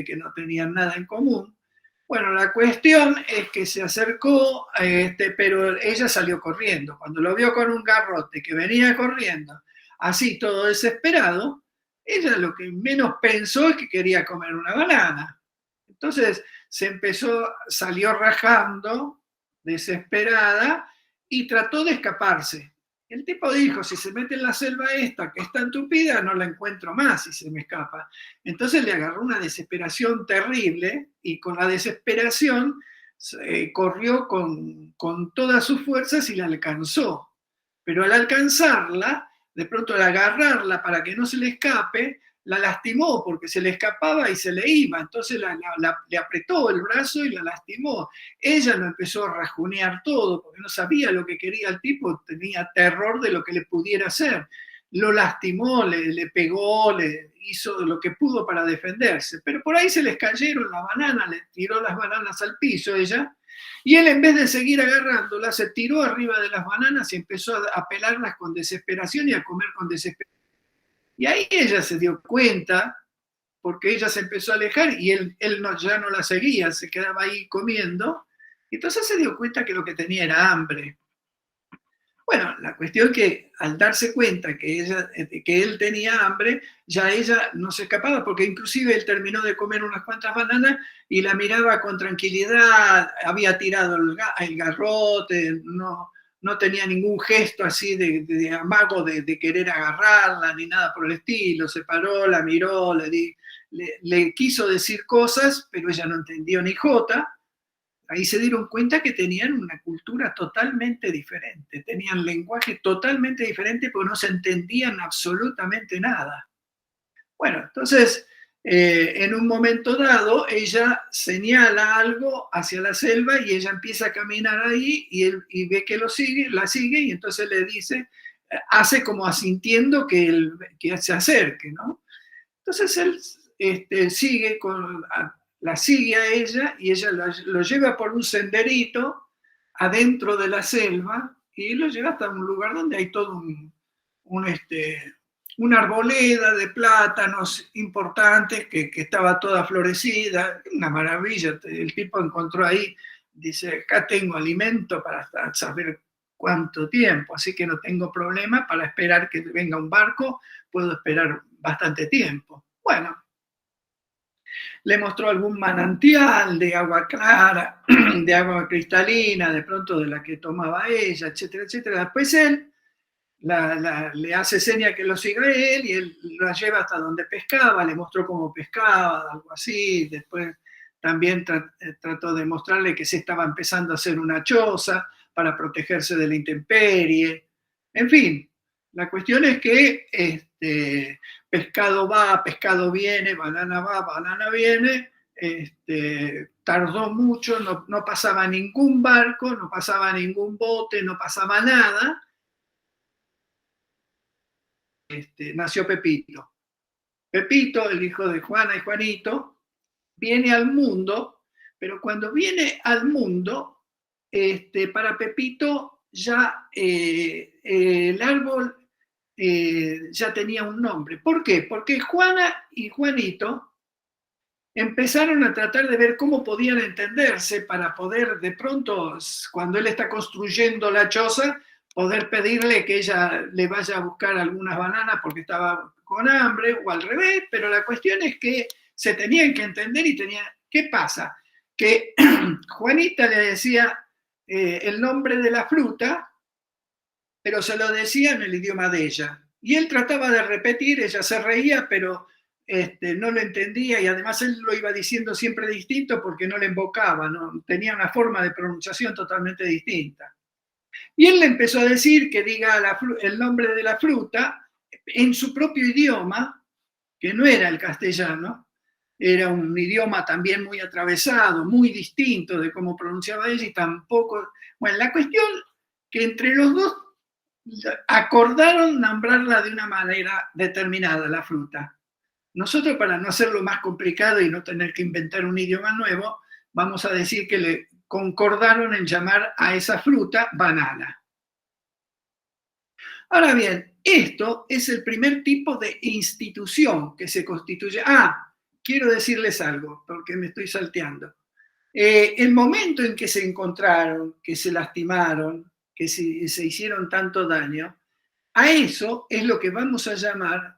que no tenían nada en común. Bueno, la cuestión es que se acercó, pero ella salió corriendo. Cuando lo vio con un garrote que venía corriendo, así todo desesperado, ella lo que menos pensó es que quería comer una banana. Entonces salió rajando, desesperada, y trató de escaparse. El tipo dijo, si se mete en la selva esta, que está entupida, no la encuentro más si se me escapa. Entonces le agarró una desesperación terrible y con la desesperación corrió con todas sus fuerzas y la alcanzó. Pero al alcanzarla, de pronto al agarrarla para que no se le escape, la lastimó porque se le escapaba y se le iba. Entonces le apretó el brazo y la lastimó. Ella lo empezó a rajunear todo porque no sabía lo que quería el tipo, tenía terror de lo que le pudiera hacer. Lo lastimó, le pegó, le hizo lo que pudo para defenderse. Pero por ahí se les cayeron las bananas, le tiró las bananas al piso ella. Y él, en vez de seguir agarrándolas, se tiró arriba de las bananas y empezó a pelarlas con desesperación y a comer con desesperación. Y ahí ella se dio cuenta, porque ella se empezó a alejar y él ya no la seguía, se quedaba ahí comiendo. Y entonces se dio cuenta que lo que tenía era hambre. Bueno, la cuestión que al darse cuenta que él tenía hambre, ya ella no se escapaba, porque inclusive él terminó de comer unas cuantas bananas y la miraba con tranquilidad, había tirado el garrote, no tenía ningún gesto así de amago de querer agarrarla, ni nada por el estilo, se paró, la miró, le quiso decir cosas, pero ella no entendió ni jota. Ahí se dieron cuenta que tenían una cultura totalmente diferente, tenían lenguaje totalmente diferente porque no se entendían absolutamente nada. Bueno, entonces, en un momento dado, ella señala algo hacia la selva y ella empieza a caminar ahí y ve que la sigue y entonces le dice, hace como asintiendo que se acerque, ¿no? Entonces él sigue la sigue a ella y ella lo lleva por un senderito adentro de la selva y lo lleva hasta un lugar donde hay todo una arboleda de plátanos importantes que estaba toda florecida, una maravilla. El tipo encontró ahí, dice, acá tengo alimento para saber cuánto tiempo, así que no tengo problema para esperar que venga un barco, puedo esperar bastante tiempo. Bueno, le mostró algún manantial de agua clara, de agua cristalina, de pronto de la que tomaba ella, etcétera, etcétera. Después él le hace seña que lo siga él y él la lleva hasta donde pescaba, le mostró cómo pescaba, algo así. Después también trató de mostrarle que se estaba empezando a hacer una choza para protegerse de la intemperie. En fin, la cuestión es que pescado va, pescado viene, banana va, banana viene. Tardó mucho, no pasaba ningún barco, no pasaba ningún bote, no pasaba nada. Nació Pepito. Pepito, el hijo de Juana y Juanito, viene al mundo, pero cuando viene al mundo, para Pepito ya el árbol ya tenía un nombre. ¿Por qué? Porque Juana y Juanito empezaron a tratar de ver cómo podían entenderse para poder de pronto, cuando él está construyendo la choza, poder pedirle que ella le vaya a buscar algunas bananas porque estaba con hambre o al revés, pero la cuestión es que se tenían que entender y tenían... ¿Qué pasa? Que Juanita le decía el nombre de la fruta, pero se lo decía en el idioma de ella. Y él trataba de repetir, ella se reía, pero no lo entendía y además él lo iba diciendo siempre distinto porque no le embocaba, ¿no? Tenía una forma de pronunciación totalmente distinta. Y él le empezó a decir que diga el nombre de la fruta en su propio idioma, que no era el castellano, era un idioma también muy atravesado, muy distinto de cómo pronunciaba ella y tampoco... Bueno, la cuestión que entre los dos acordaron nombrarla de una manera determinada, la fruta. Nosotros, para no hacerlo más complicado y no tener que inventar un idioma nuevo, vamos a decir que le concordaron en llamar a esa fruta banana. Ahora bien, esto es el primer tipo de institución que se constituye. quiero decirles algo, porque me estoy salteando. El momento en que se encontraron, que se lastimaron, que se hicieron tanto daño, a eso es lo que vamos a llamar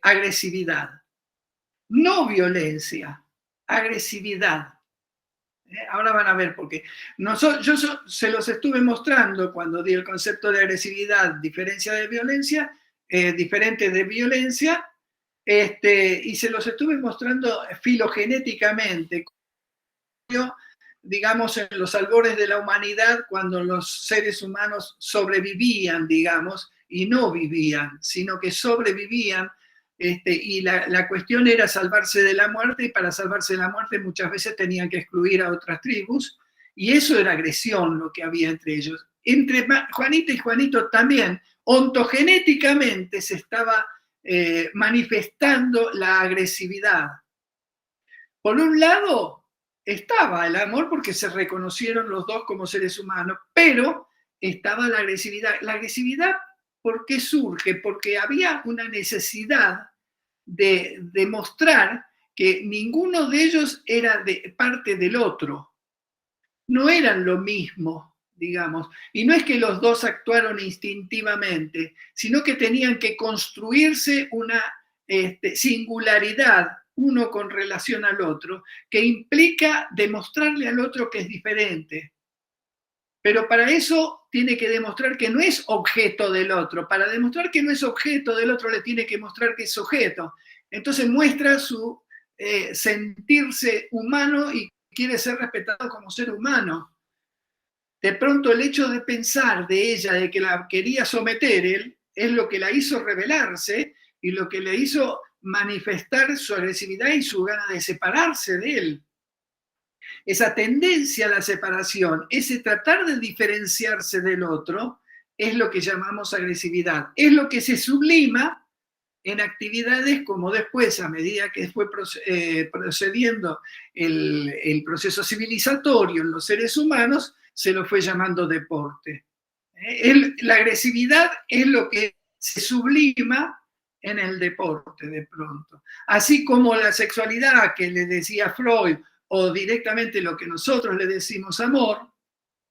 agresividad. No violencia, agresividad. Ahora van a ver por qué. Yo se los estuve mostrando cuando di el concepto de agresividad, diferencia de violencia, diferente de violencia, y se los estuve mostrando filogenéticamente, digamos, en los albores de la humanidad, cuando los seres humanos sobrevivían, digamos, y no vivían, sino que sobrevivían, y la cuestión era salvarse de la muerte, y para salvarse de la muerte muchas veces tenían que excluir a otras tribus, y eso era agresión lo que había entre ellos. Entre Juanita y Juanito también, ontogenéticamente se estaba manifestando la agresividad. Por un lado, estaba el amor porque se reconocieron los dos como seres humanos, pero estaba la agresividad. La agresividad, ¿por qué surge? Porque había una necesidad de demostrar que ninguno de ellos era parte del otro. No eran lo mismo, digamos. Y no es que los dos actuaron instintivamente, sino que tenían que construirse una singularidad uno con relación al otro, que implica demostrarle al otro que es diferente. Pero para eso tiene que demostrar que no es objeto del otro. Para demostrar que no es objeto del otro le tiene que mostrar que es sujeto. Entonces muestra su sentirse humano y quiere ser respetado como ser humano. De pronto el hecho de pensar de ella, de que la quería someter él, es lo que la hizo rebelarse y lo que le hizo manifestar su agresividad y su gana de separarse de él. Esa tendencia a la separación, ese tratar de diferenciarse del otro, es lo que llamamos agresividad. Es lo que se sublima en actividades como después, a medida que fue procediendo el proceso civilizatorio en los seres humanos, se lo fue llamando deporte. La agresividad es lo que se sublima en el deporte de pronto. Así como la sexualidad que le decía Freud, o directamente lo que nosotros le decimos amor,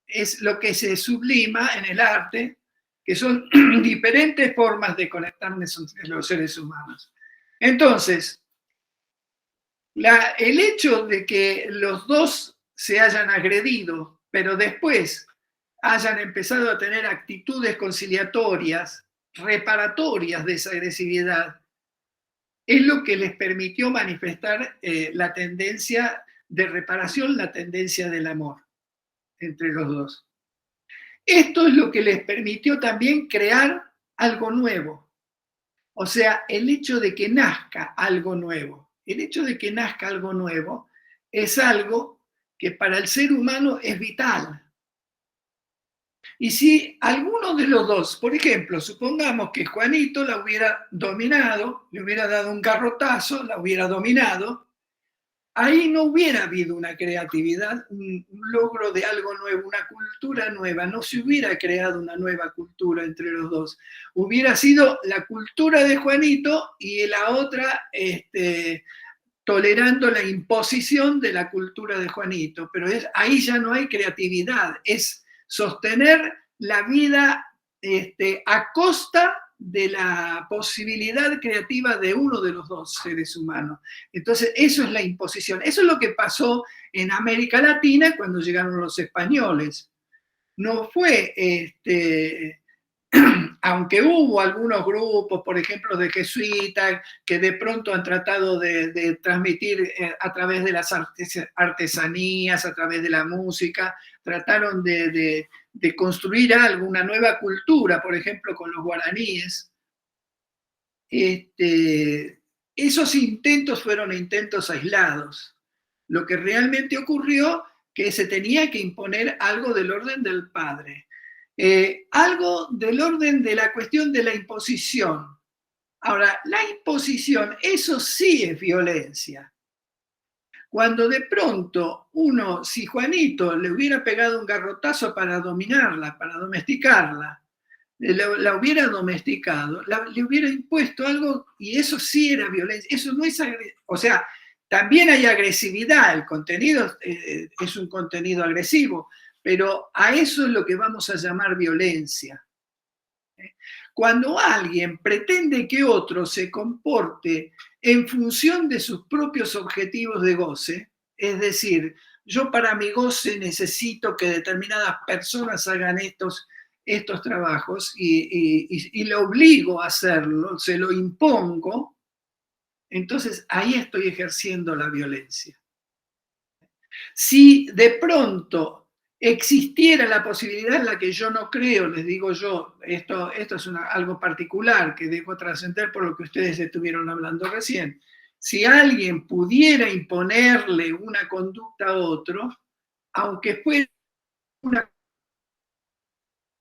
es lo que se sublima en el arte, que son diferentes formas de conectarnos entre los seres humanos. Entonces, el hecho de que los dos se hayan agredido, pero después hayan empezado a tener actitudes conciliatorias, reparatorias de esa agresividad, es lo que les permitió manifestar la tendencia de reparación, la tendencia del amor entre los dos. Esto es lo que les permitió también crear algo nuevo. O sea, el hecho de que nazca algo nuevo. El hecho de que nazca algo nuevo es algo que para el ser humano es vital. Y si alguno de los dos, por ejemplo, supongamos que Juanito la hubiera dominado, le hubiera dado un garrotazo, la hubiera dominado, ahí no hubiera habido una creatividad, un logro de algo nuevo, una cultura nueva, no se hubiera creado una nueva cultura entre los dos. Hubiera sido la cultura de Juanito y la otra tolerando la imposición de la cultura de Juanito, pero ahí ya no hay creatividad, es sostener la vida a costa de la posibilidad creativa de uno de los dos seres humanos. Entonces, eso es la imposición. Eso es lo que pasó en América Latina cuando llegaron los españoles. No fue, aunque hubo algunos grupos, por ejemplo, de jesuitas, que de pronto han tratado de transmitir a través de las artesanías, a través de la música, trataron de construir algo, una nueva cultura, por ejemplo, con los guaraníes. Esos intentos fueron intentos aislados. Lo que realmente ocurrió que se tenía que imponer algo del orden del padre. Algo del orden de la cuestión de la imposición. Ahora, la imposición, eso sí es violencia. Cuando de pronto si Juanito le hubiera pegado un garrotazo para dominarla, para domesticarla, la hubiera domesticado, le hubiera impuesto algo, y eso sí era violencia. Eso no es o sea, también hay agresividad, el contenido es un contenido agresivo, pero a eso es lo que vamos a llamar violencia. Cuando alguien pretende que otro se comporte en función de sus propios objetivos de goce, es decir, yo para mi goce necesito que determinadas personas hagan estos trabajos y le obligo a hacerlo, se lo impongo, entonces ahí estoy ejerciendo la violencia. Si de pronto existiera la posibilidad en la que yo no creo, les digo yo, esto es algo particular que dejo trascender por lo que ustedes estuvieron hablando recién, si alguien pudiera imponerle una conducta a otro, aunque fuera una...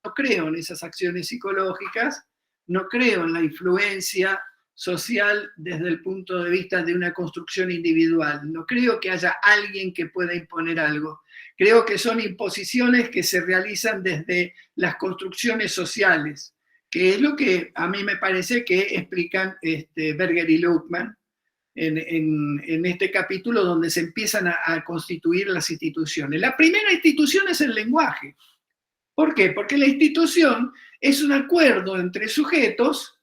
No creo en esas acciones psicológicas, no creo en la influencia social desde el punto de vista de una construcción individual. No creo que haya alguien que pueda imponer algo. Creo que son imposiciones que se realizan desde las construcciones sociales, que es lo que a mí me parece que explican Berger y Luhmann en este capítulo donde se empiezan a constituir las instituciones. La primera institución es el lenguaje. ¿Por qué? Porque la institución es un acuerdo entre sujetos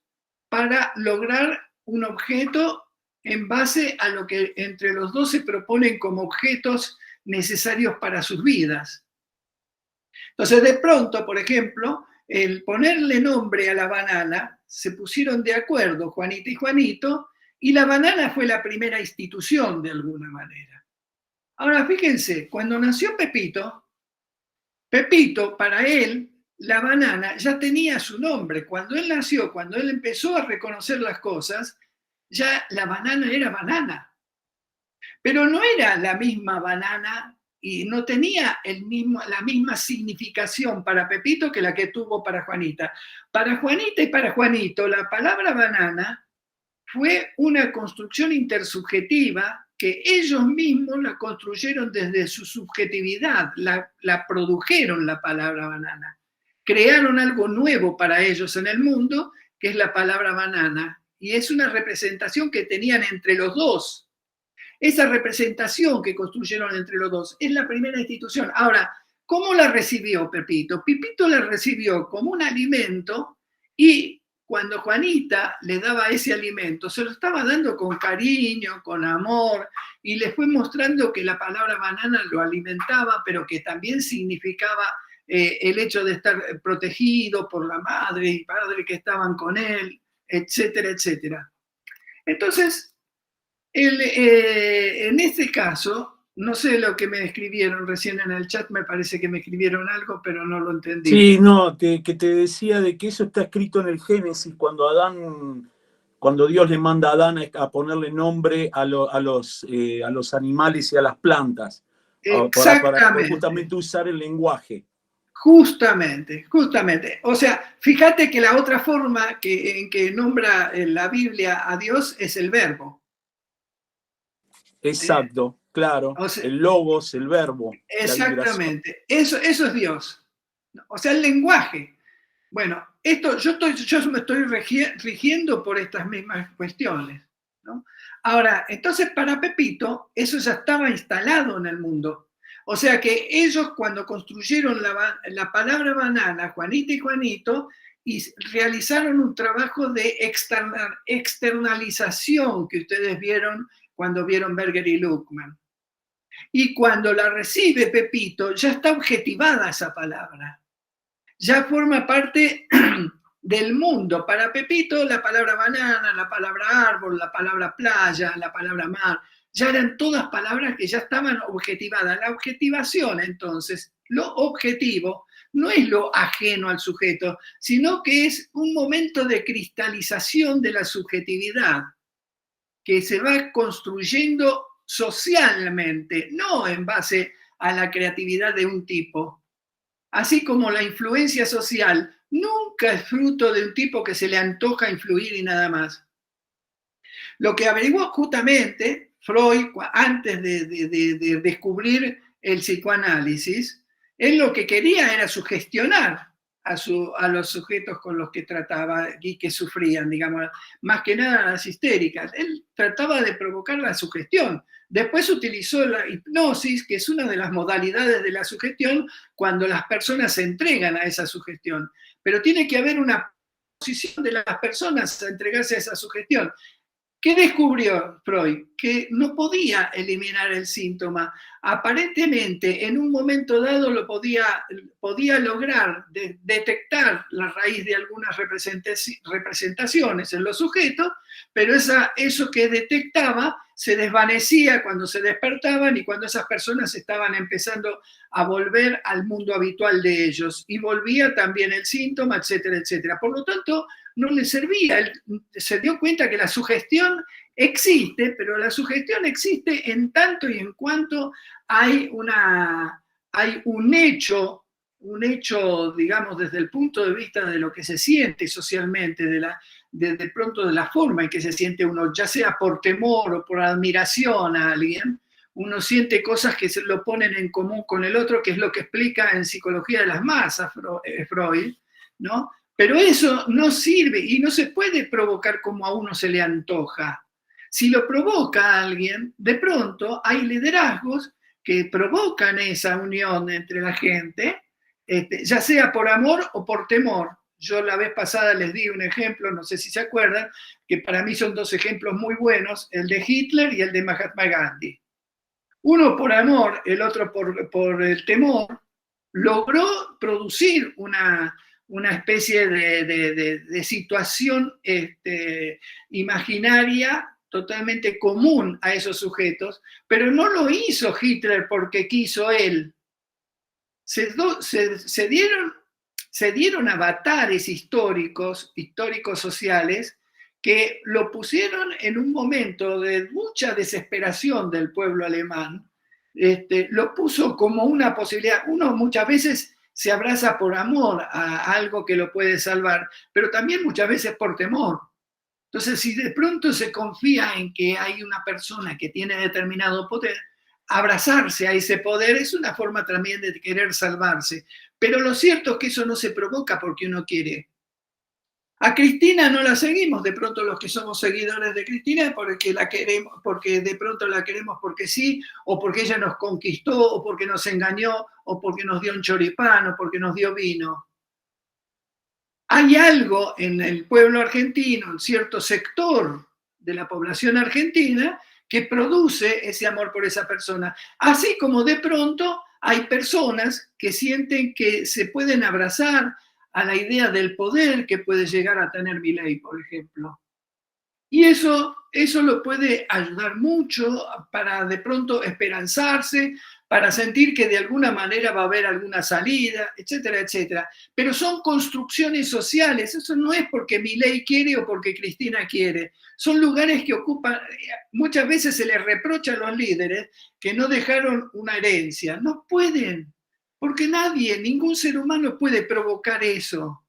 para lograr un objeto en base a lo que entre los dos se proponen como objetos necesarios para sus vidas. Entonces, de pronto, por ejemplo, el ponerle nombre a la banana, se pusieron de acuerdo Juanita y Juanito, y la banana fue la primera institución de alguna manera. Ahora, fíjense, cuando nació Pepito, para él, la banana ya tenía su nombre. Cuando él nació, cuando él empezó a reconocer las cosas, ya la banana era banana. Pero no era la misma banana y no tenía la misma significación para Pepito que la que tuvo para Juanita. Para Juanita y para Juanito, la palabra banana fue una construcción intersubjetiva que ellos mismos la construyeron desde su subjetividad, la produjeron la palabra banana. Crearon algo nuevo para ellos en el mundo, que es la palabra banana, y es una representación que tenían entre los dos. Esa representación que construyeron entre los dos es la primera institución. Ahora, ¿cómo la recibió Pepito? Pepito la recibió como un alimento y cuando Juanita le daba ese alimento, se lo estaba dando con cariño, con amor, y le fue mostrando que la palabra banana lo alimentaba, pero que también significaba el hecho de estar protegido por la madre y padre que estaban con él, etcétera, etcétera. Entonces, en este caso, no sé lo que me escribieron recién en el chat, me parece que me escribieron algo, pero no lo entendí. Sí, no, que te decía de que eso está escrito en el Génesis, cuando Dios le manda a Adán a ponerle nombre a los animales y a las plantas, para justamente usar el lenguaje. Justamente. O sea, fíjate que la otra forma en que nombra la Biblia a Dios es el verbo. Exacto, claro. O sea, el logos, el verbo. Exactamente. Eso es Dios. O sea, el lenguaje. Bueno, yo me estoy rigiendo por estas mismas cuestiones, ¿no? Ahora, entonces para Pepito, eso ya estaba instalado en el mundo. O sea que ellos cuando construyeron la palabra banana, Juanita y Juanito, y realizaron un trabajo de externalización que ustedes vieron cuando vieron Berger y Luhmann. Y cuando la recibe Pepito, ya está objetivada esa palabra. Ya forma parte del mundo. Para Pepito, la palabra banana, la palabra árbol, la palabra playa, la palabra mar, ya eran todas palabras que ya estaban objetivadas. La objetivación, entonces, lo objetivo, no es lo ajeno al sujeto, sino que es un momento de cristalización de la subjetividad que se va construyendo socialmente, no en base a la creatividad de un tipo. Así como la influencia social nunca es fruto de un tipo que se le antoja influir y nada más. Lo que averiguó justamente Freud antes de descubrir el psicoanálisis, él lo que quería era sugestionar a los sujetos con los que trataba y que sufrían, digamos, más que nada las histéricas. Él trataba de provocar la sugestión. Después utilizó la hipnosis, que es una de las modalidades de la sugestión, cuando las personas se entregan a esa sugestión. Pero tiene que haber una posición de las personas a entregarse a esa sugestión. ¿Qué descubrió Freud? Que no podía eliminar el síntoma. Aparentemente, en un momento dado lo podía lograr detectar la raíz de algunas representaciones en los sujetos, pero eso que detectaba se desvanecía cuando se despertaban y cuando esas personas estaban empezando a volver al mundo habitual de ellos. Y volvía también el síntoma, etcétera, etcétera. Por lo tanto, no le servía. Él se dio cuenta que la sugestión existe, pero la sugestión existe en tanto y en cuanto hay un hecho, digamos, desde el punto de vista de lo que se siente socialmente, de pronto de la forma en que se siente uno, ya sea por temor o por admiración a alguien, uno siente cosas que se lo ponen en común con el otro, que es lo que explica en Psicología de las Masas Freud, ¿no? Pero eso no sirve y no se puede provocar como a uno se le antoja. Si lo provoca a alguien, de pronto hay liderazgos que provocan esa unión entre la gente, ya sea por amor o por temor. Yo la vez pasada les di un ejemplo, no sé si se acuerdan, que para mí son dos ejemplos muy buenos, el de Hitler y el de Mahatma Gandhi. Uno por amor, el otro por el temor, logró producir una especie de situación imaginaria totalmente común a esos sujetos, pero no lo hizo Hitler porque quiso él. Se dieron avatares históricos sociales, que lo pusieron en un momento de mucha desesperación del pueblo alemán, lo puso como una posibilidad. Uno muchas veces se abraza por amor a algo que lo puede salvar, pero también muchas veces por temor. Entonces, si de pronto se confía en que hay una persona que tiene determinado poder, abrazarse a ese poder es una forma también de querer salvarse. Pero lo cierto es que eso no se provoca porque uno quiere. A Cristina no la seguimos, de pronto los que somos seguidores de Cristina, porque la queremos, porque de pronto la queremos porque sí, o porque ella nos conquistó, o porque nos engañó, o porque nos dio un choripán, o porque nos dio vino. Hay algo en el pueblo argentino, en cierto sector de la población argentina, que produce ese amor por esa persona. Así como de pronto hay personas que sienten que se pueden abrazar a la idea del poder que puede llegar a tener Milei, por ejemplo. Y eso lo puede ayudar mucho para de pronto esperanzarse, para sentir que de alguna manera va a haber alguna salida, etcétera, etcétera. Pero son construcciones sociales, eso no es porque Milei quiere o porque Cristina quiere. Son lugares que ocupan, muchas veces se les reprocha a los líderes que no dejaron una herencia. No pueden, porque nadie, ningún ser humano puede provocar eso.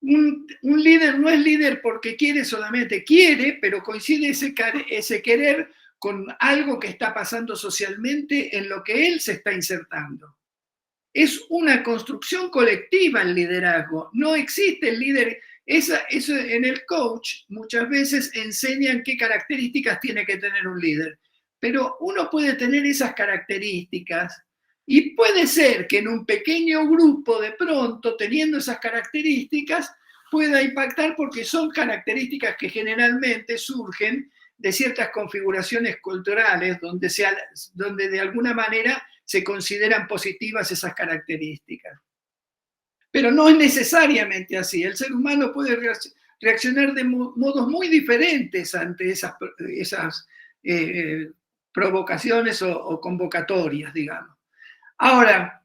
Un líder no es líder porque quiere solamente, quiere, pero coincide ese querer con algo que está pasando socialmente en lo que él se está insertando. Es una construcción colectiva el liderazgo, no existe el líder. Eso en el coach muchas veces enseñan qué características tiene que tener un líder, pero uno puede tener esas características y puede ser que en un pequeño grupo de pronto, teniendo esas características, pueda impactar porque son características que generalmente surgen de ciertas configuraciones culturales donde de alguna manera se consideran positivas esas características. Pero no es necesariamente así. El ser humano puede reaccionar de modos muy diferentes ante esas provocaciones o convocatorias, digamos. Ahora,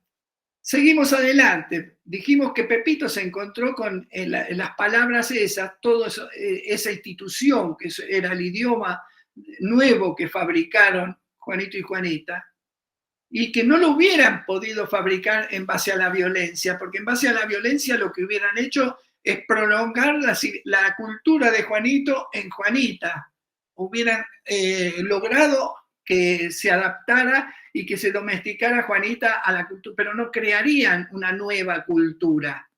seguimos adelante. Dijimos que Pepito se encontró con en las palabras esas, toda esa institución que era el idioma nuevo que fabricaron Juanito y Juanita, y que no lo hubieran podido fabricar en base a la violencia, porque en base a la violencia lo que hubieran hecho es prolongar la cultura de Juanito en Juanita. Hubieran logrado que se adaptara y que se domesticara Juanita a la cultura, pero no crearían una nueva cultura,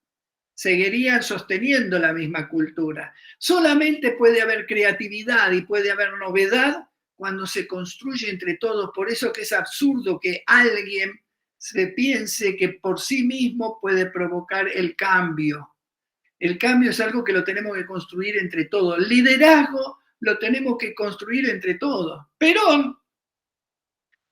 seguirían sosteniendo la misma cultura. Solamente puede haber creatividad y puede haber novedad cuando se construye entre todos. Por eso que es absurdo que alguien se piense que por sí mismo puede provocar el cambio. El cambio es algo que lo tenemos que construir entre todos. El liderazgo lo tenemos que construir entre todos. Perón,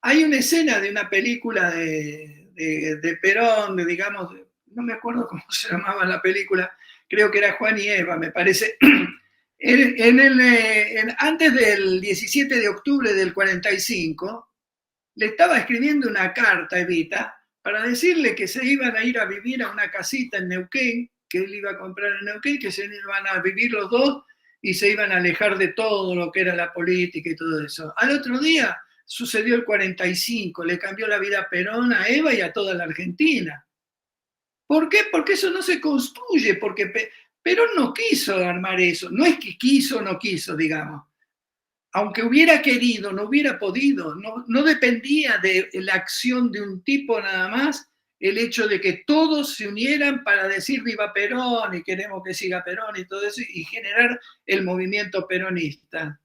hay una escena de una película de Perón, digamos, no me acuerdo cómo se llamaba la película, creo que era Juan y Eva, me parece. Antes del 17 de octubre del 45, le estaba escribiendo una carta a Evita para decirle que se iban a ir a vivir a una casita en Neuquén, que él iba a comprar en Neuquén, que se iban a vivir los dos y se iban a alejar de todo lo que era la política y todo eso. Al otro día sucedió el 45, le cambió la vida a Perón, a Eva y a toda la Argentina. ¿Por qué? Porque eso no se construye, porque Perón no quiso armar eso, no es que quiso o no quiso, digamos. Aunque hubiera querido, no hubiera podido, no dependía de la acción de un tipo nada más, el hecho de que todos se unieran para decir viva Perón y queremos que siga Perón y todo eso, y generar el movimiento peronista.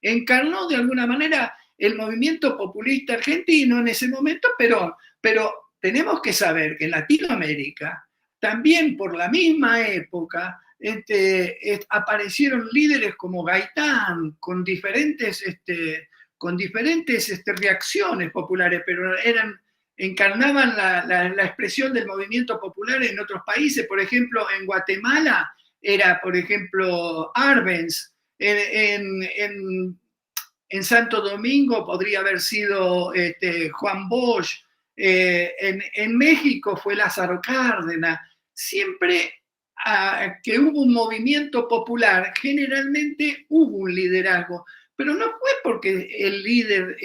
Encarnó de alguna manera el movimiento populista argentino en ese momento Perón, pero tenemos que saber que en Latinoamérica, también por la misma época, aparecieron líderes como Gaitán, con diferentes reacciones populares, pero encarnaban la expresión del movimiento popular en otros países. Por ejemplo, en Guatemala era, por ejemplo, Arbenz. En Santo Domingo podría haber sido Juan Bosch. En México fue Lázaro Cárdenas. Siempre que hubo un movimiento popular, generalmente hubo un liderazgo, pero no fue porque el líder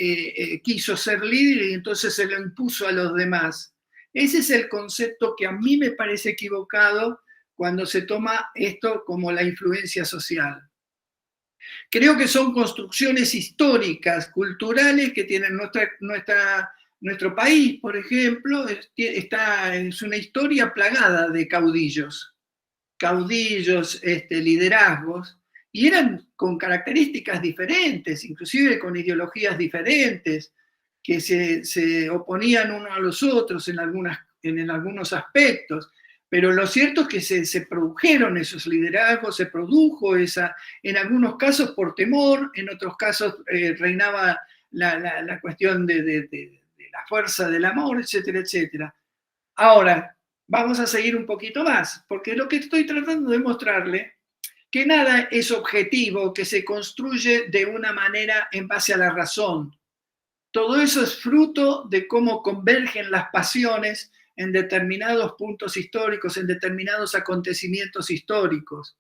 quiso ser líder y entonces se lo impuso a los demás. Ese es el concepto que a mí me parece equivocado cuando se toma esto como la influencia social. Creo que son construcciones históricas, culturales que tienen nuestro país, por ejemplo, es una historia plagada de caudillos, liderazgos, y eran con características diferentes, inclusive con ideologías diferentes, que se oponían unos a los otros en algunos aspectos. Pero lo cierto es que se produjeron esos liderazgos, se produjo en algunos casos por temor, en otros casos reinaba la cuestión de la fuerza del amor, etcétera, etcétera. Ahora, vamos a seguir un poquito más, porque lo que estoy tratando de mostrarle, que nada es objetivo, que se construye de una manera en base a la razón. Todo eso es fruto de cómo convergen las pasiones en determinados puntos históricos, en determinados acontecimientos históricos.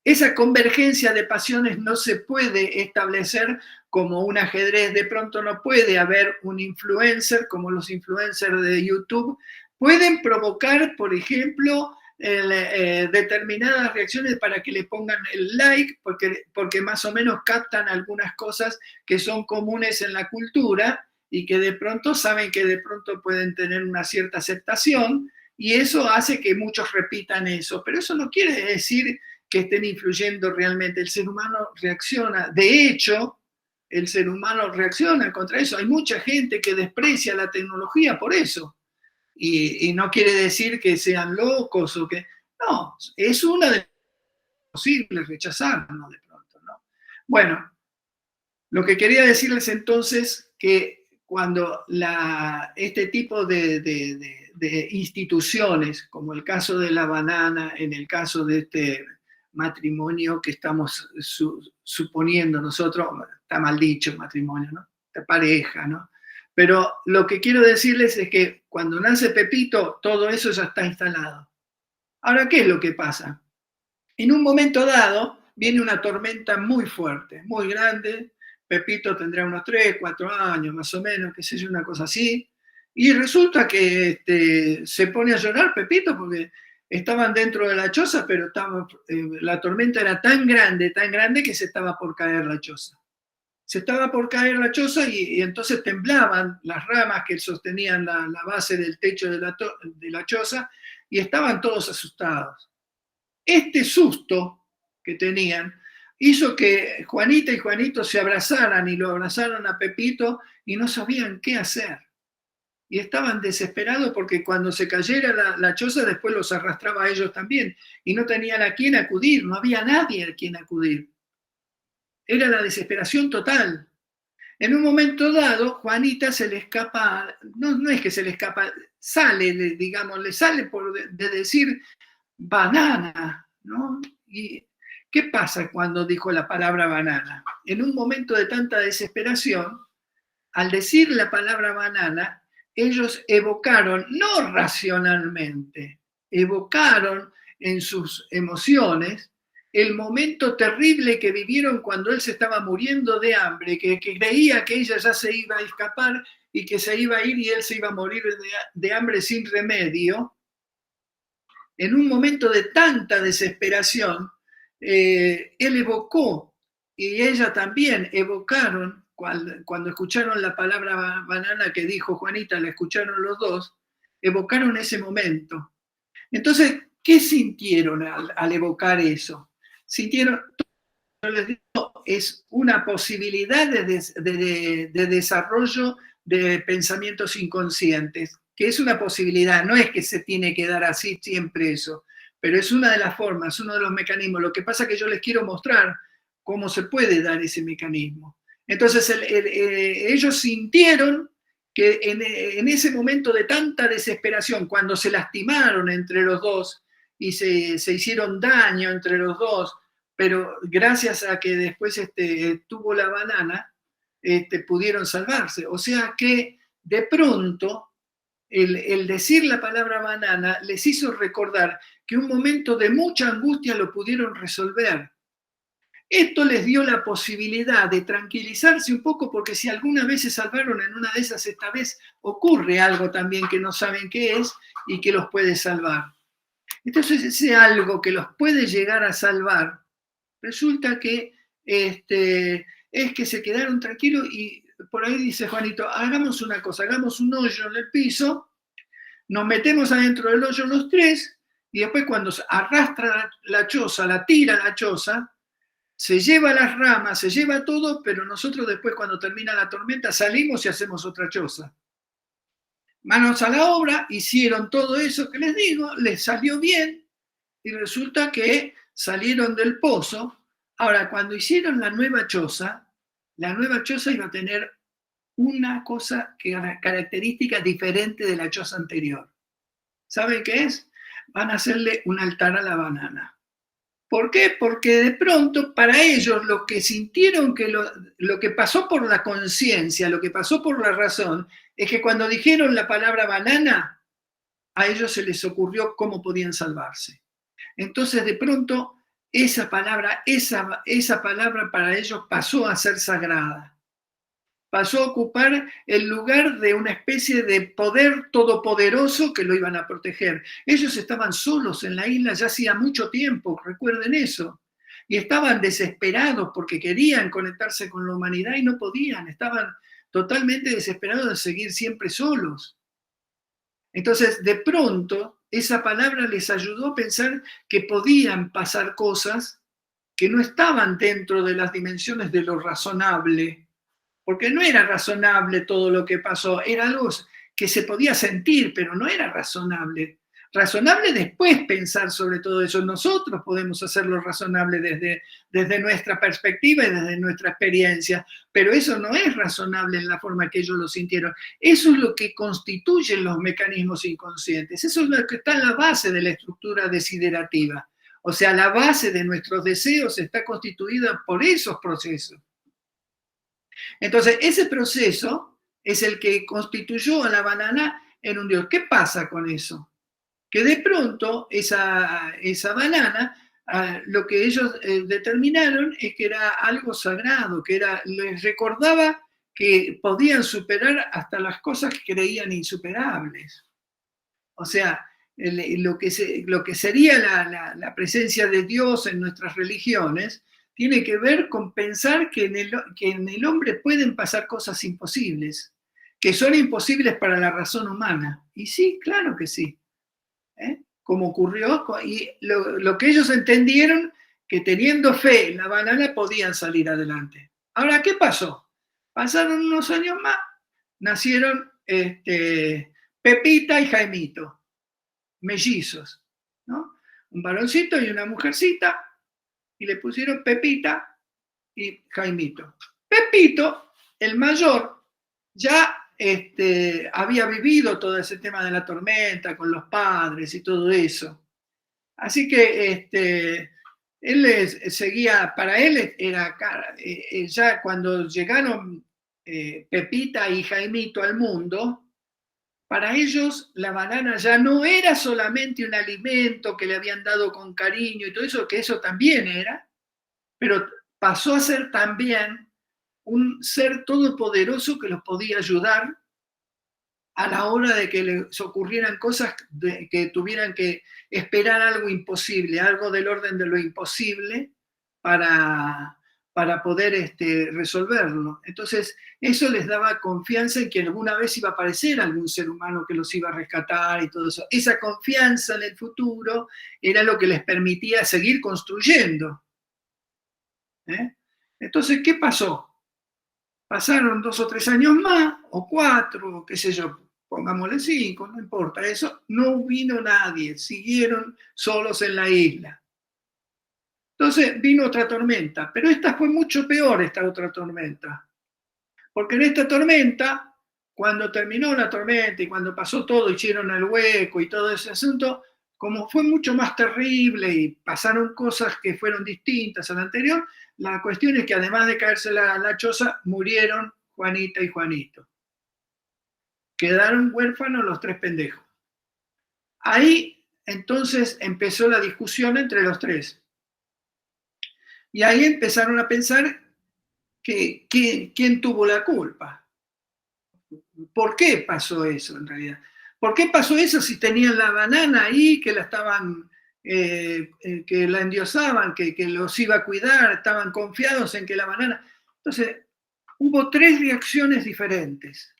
Esa convergencia de pasiones no se puede establecer como un ajedrez. De pronto no puede haber un influencer como los influencers de YouTube. Pueden provocar, por ejemplo, determinadas reacciones para que le pongan el like, porque más o menos captan algunas cosas que son comunes en la cultura y que de pronto saben que de pronto pueden tener una cierta aceptación, y eso hace que muchos repitan eso. Pero eso no quiere decir que estén influyendo realmente. El ser humano reacciona. De hecho, el ser humano reacciona contra eso. Hay mucha gente que desprecia la tecnología por eso. Y no quiere decir que sean locos o que... No, es una de las posibles rechazarnos de pronto, ¿no? Bueno, lo que quería decirles entonces que cuando este tipo de instituciones, como el caso de la banana, en el caso de este matrimonio que estamos suponiendo nosotros, está mal dicho matrimonio, ¿no? De pareja, ¿no? Pero lo que quiero decirles es que cuando nace Pepito, todo eso ya está instalado. Ahora, ¿qué es lo que pasa? En un momento dado, viene una tormenta muy fuerte, muy grande. Pepito tendrá unos 3, 4 años más o menos, qué sé yo, una cosa así. Y resulta que se pone a llorar Pepito porque estaban dentro de la choza, pero la tormenta era tan grande que se estaba por caer la choza. se estaba por caer la choza y entonces temblaban las ramas que sostenían la base del techo de la choza y estaban todos asustados. Este susto que tenían hizo que Juanita y Juanito se abrazaran y lo abrazaran a Pepito y no sabían qué hacer. Y estaban desesperados porque cuando se cayera la choza después los arrastraba a ellos también y no tenían a quién acudir, no había nadie a quien acudir. Era la desesperación total. En un momento dado, Juanita se le escapa, no es que se le escapa, sale, digamos, le sale de decir banana, ¿no? ¿Y qué pasa cuando dijo la palabra banana? En un momento de tanta desesperación, al decir la palabra banana, ellos evocaron, no racionalmente, evocaron en sus emociones el momento terrible que vivieron cuando él se estaba muriendo de hambre, que creía que ella ya se iba a escapar y que se iba a ir y él se iba a morir de hambre sin remedio. En un momento de tanta desesperación, él evocó y ella también evocaron, cuando escucharon la palabra banana que dijo Juanita, la escucharon los dos, evocaron ese momento. Entonces, ¿qué sintieron al evocar eso? Sintieron, yo les digo, es una posibilidad de desarrollo de pensamientos inconscientes, que es una posibilidad, no es que se tiene que dar así siempre eso, pero es una de las formas, uno de los mecanismos. Lo que pasa es que yo les quiero mostrar cómo se puede dar ese mecanismo. Entonces ellos sintieron que en ese momento de tanta desesperación, cuando se lastimaron entre los dos y se hicieron daño entre los dos, pero gracias a que después tuvo la banana, pudieron salvarse. O sea que de pronto el decir la palabra banana les hizo recordar que un momento de mucha angustia lo pudieron resolver. Esto les dio la posibilidad de tranquilizarse un poco porque si alguna vez se salvaron en una de esas, esta vez ocurre algo también que no saben qué es y que los puede salvar. Entonces ese algo que los puede llegar a salvar, resulta que es que se quedaron tranquilos y por ahí dice Juanito, hagamos una cosa, hagamos un hoyo en el piso, nos metemos adentro del hoyo los tres y después cuando arrastra la choza, la tira la choza, se lleva las ramas, se lleva todo, pero nosotros después cuando termina la tormenta salimos y hacemos otra choza. Manos a la obra, hicieron todo eso que les digo, les salió bien y resulta que salieron del pozo. Ahora, cuando hicieron la nueva choza iba a tener una cosa característica diferente de la choza anterior. ¿Saben qué es? Van a hacerle un altar a la banana. ¿Por qué? Porque de pronto para ellos lo que sintieron, que lo que pasó por la conciencia, lo que pasó por la razón, es que cuando dijeron la palabra banana, a ellos se les ocurrió cómo podían salvarse. Entonces de pronto esa palabra para ellos pasó a ser sagrada. Pasó a ocupar el lugar de una especie de poder todopoderoso que lo iban a proteger. Ellos estaban solos en la isla ya hacía mucho tiempo, recuerden eso, y estaban desesperados porque querían conectarse con la humanidad y no podían, estaban totalmente desesperados de seguir siempre solos. Entonces, de pronto, esa palabra les ayudó a pensar que podían pasar cosas que no estaban dentro de las dimensiones de lo razonable, porque no era razonable todo lo que pasó, era algo que se podía sentir, pero no era razonable. Razonable después pensar sobre todo eso. Nosotros podemos hacerlo razonable desde nuestra perspectiva y desde nuestra experiencia, pero eso no es razonable en la forma que ellos lo sintieron. Eso es lo que constituyen los mecanismos inconscientes. Eso es lo que está en la base de la estructura desiderativa. O sea, la base de nuestros deseos está constituida por esos procesos. Entonces, ese proceso es el que constituyó a la banana en un dios. ¿Qué pasa con eso? Que de pronto esa banana, lo que ellos determinaron es que era algo sagrado, que les recordaba que podían superar hasta las cosas que creían insuperables. O sea, lo que sería la presencia de Dios en nuestras religiones tiene que ver con pensar que en el hombre pueden pasar cosas imposibles, que son imposibles para la razón humana. Y sí, claro que sí. Como ocurrió, y lo que ellos entendieron, que teniendo fe en la banana podían salir adelante. Ahora, ¿qué pasó? Pasaron unos años más, nacieron Pepita y Jaimito, mellizos, ¿no? Un varoncito y una mujercita, y le pusieron Pepita y Jaimito. Pepito, el mayor, ya había vivido todo ese tema de la tormenta con los padres y todo eso. Así que él seguía, para él era, ya cuando llegaron Pepita y Jaimito al mundo, para ellos la banana ya no era solamente un alimento que le habían dado con cariño y todo eso, que eso también era, pero pasó a ser también un ser todopoderoso que los podía ayudar a la hora de que les ocurrieran cosas que tuvieran que esperar algo imposible, algo del orden de lo imposible para poder resolverlo. Entonces, eso les daba confianza en que alguna vez iba a aparecer algún ser humano que los iba a rescatar y todo eso. Esa confianza en el futuro era lo que les permitía seguir construyendo. Entonces, ¿qué pasó? Pasaron 2 o 3 años más, o 4, qué sé yo, pongámosle 5, no importa eso, no vino nadie, siguieron solos en la isla. Entonces vino otra tormenta, pero esta fue mucho peor, esta otra tormenta, porque en esta tormenta, cuando terminó la tormenta y cuando pasó todo, hicieron el hueco y todo ese asunto, como fue mucho más terrible y pasaron cosas que fueron distintas a la anterior, la cuestión es que además de caerse la choza, murieron Juanita y Juanito. Quedaron huérfanos los 3 pendejos. Ahí entonces empezó la discusión entre los 3. Y ahí empezaron a pensar que quién tuvo la culpa. ¿Por qué pasó eso en realidad? ¿Por qué pasó eso si tenían la banana ahí, que la estaban, que la endiosaban, que los iba a cuidar, estaban confiados en que la banana... Entonces, hubo 3 reacciones diferentes,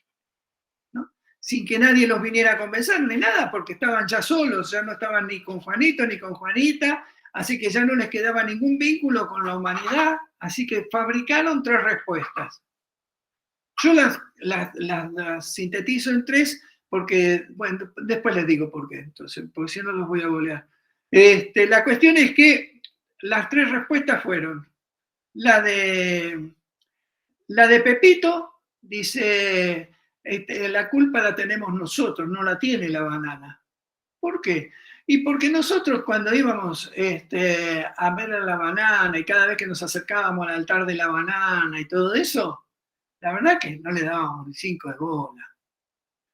¿no? Sin que nadie los viniera a convencer ni nada, porque estaban ya solos, ya no estaban ni con Juanito ni con Juanita, así que ya no les quedaba ningún vínculo con la humanidad, así que fabricaron 3 respuestas. Yo las sintetizo en 3 porque, bueno, después les digo por qué, entonces, porque si no los voy a bolear. La cuestión es que las 3 respuestas fueron la de Pepito, dice, la culpa la tenemos nosotros, no la tiene la banana. ¿Por qué? Y porque nosotros cuando íbamos a ver a la banana y cada vez que nos acercábamos al altar de la banana y todo eso, la verdad que no le dábamos ni 5 de bola.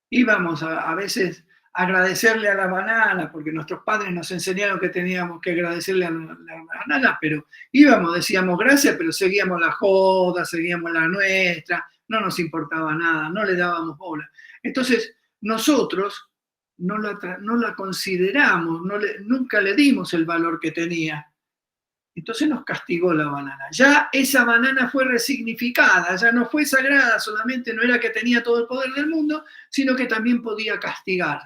Íbamos a veces a agradecerle a la banana, porque nuestros padres nos enseñaron que teníamos que agradecerle a la banana, pero íbamos, decíamos gracias, pero seguíamos la joda, seguíamos la nuestra, no nos importaba nada, no le dábamos bola. Entonces, nosotros no la consideramos, nunca le dimos el valor que tenía. Entonces nos castigó la banana. Ya esa banana fue resignificada, ya no fue sagrada, solamente no era que tenía todo el poder del mundo, sino que también podía castigar.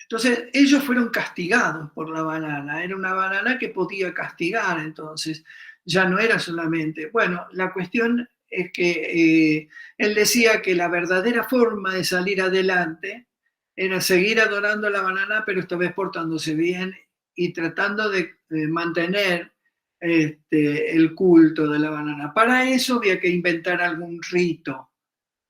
Entonces ellos fueron castigados por la banana, era una banana que podía castigar, entonces ya no era solamente... Bueno, la cuestión es que él decía que la verdadera forma de salir adelante era seguir adorando a la banana, pero esta vez portándose bien y tratando de mantener el culto de la banana. Para eso había que inventar algún rito,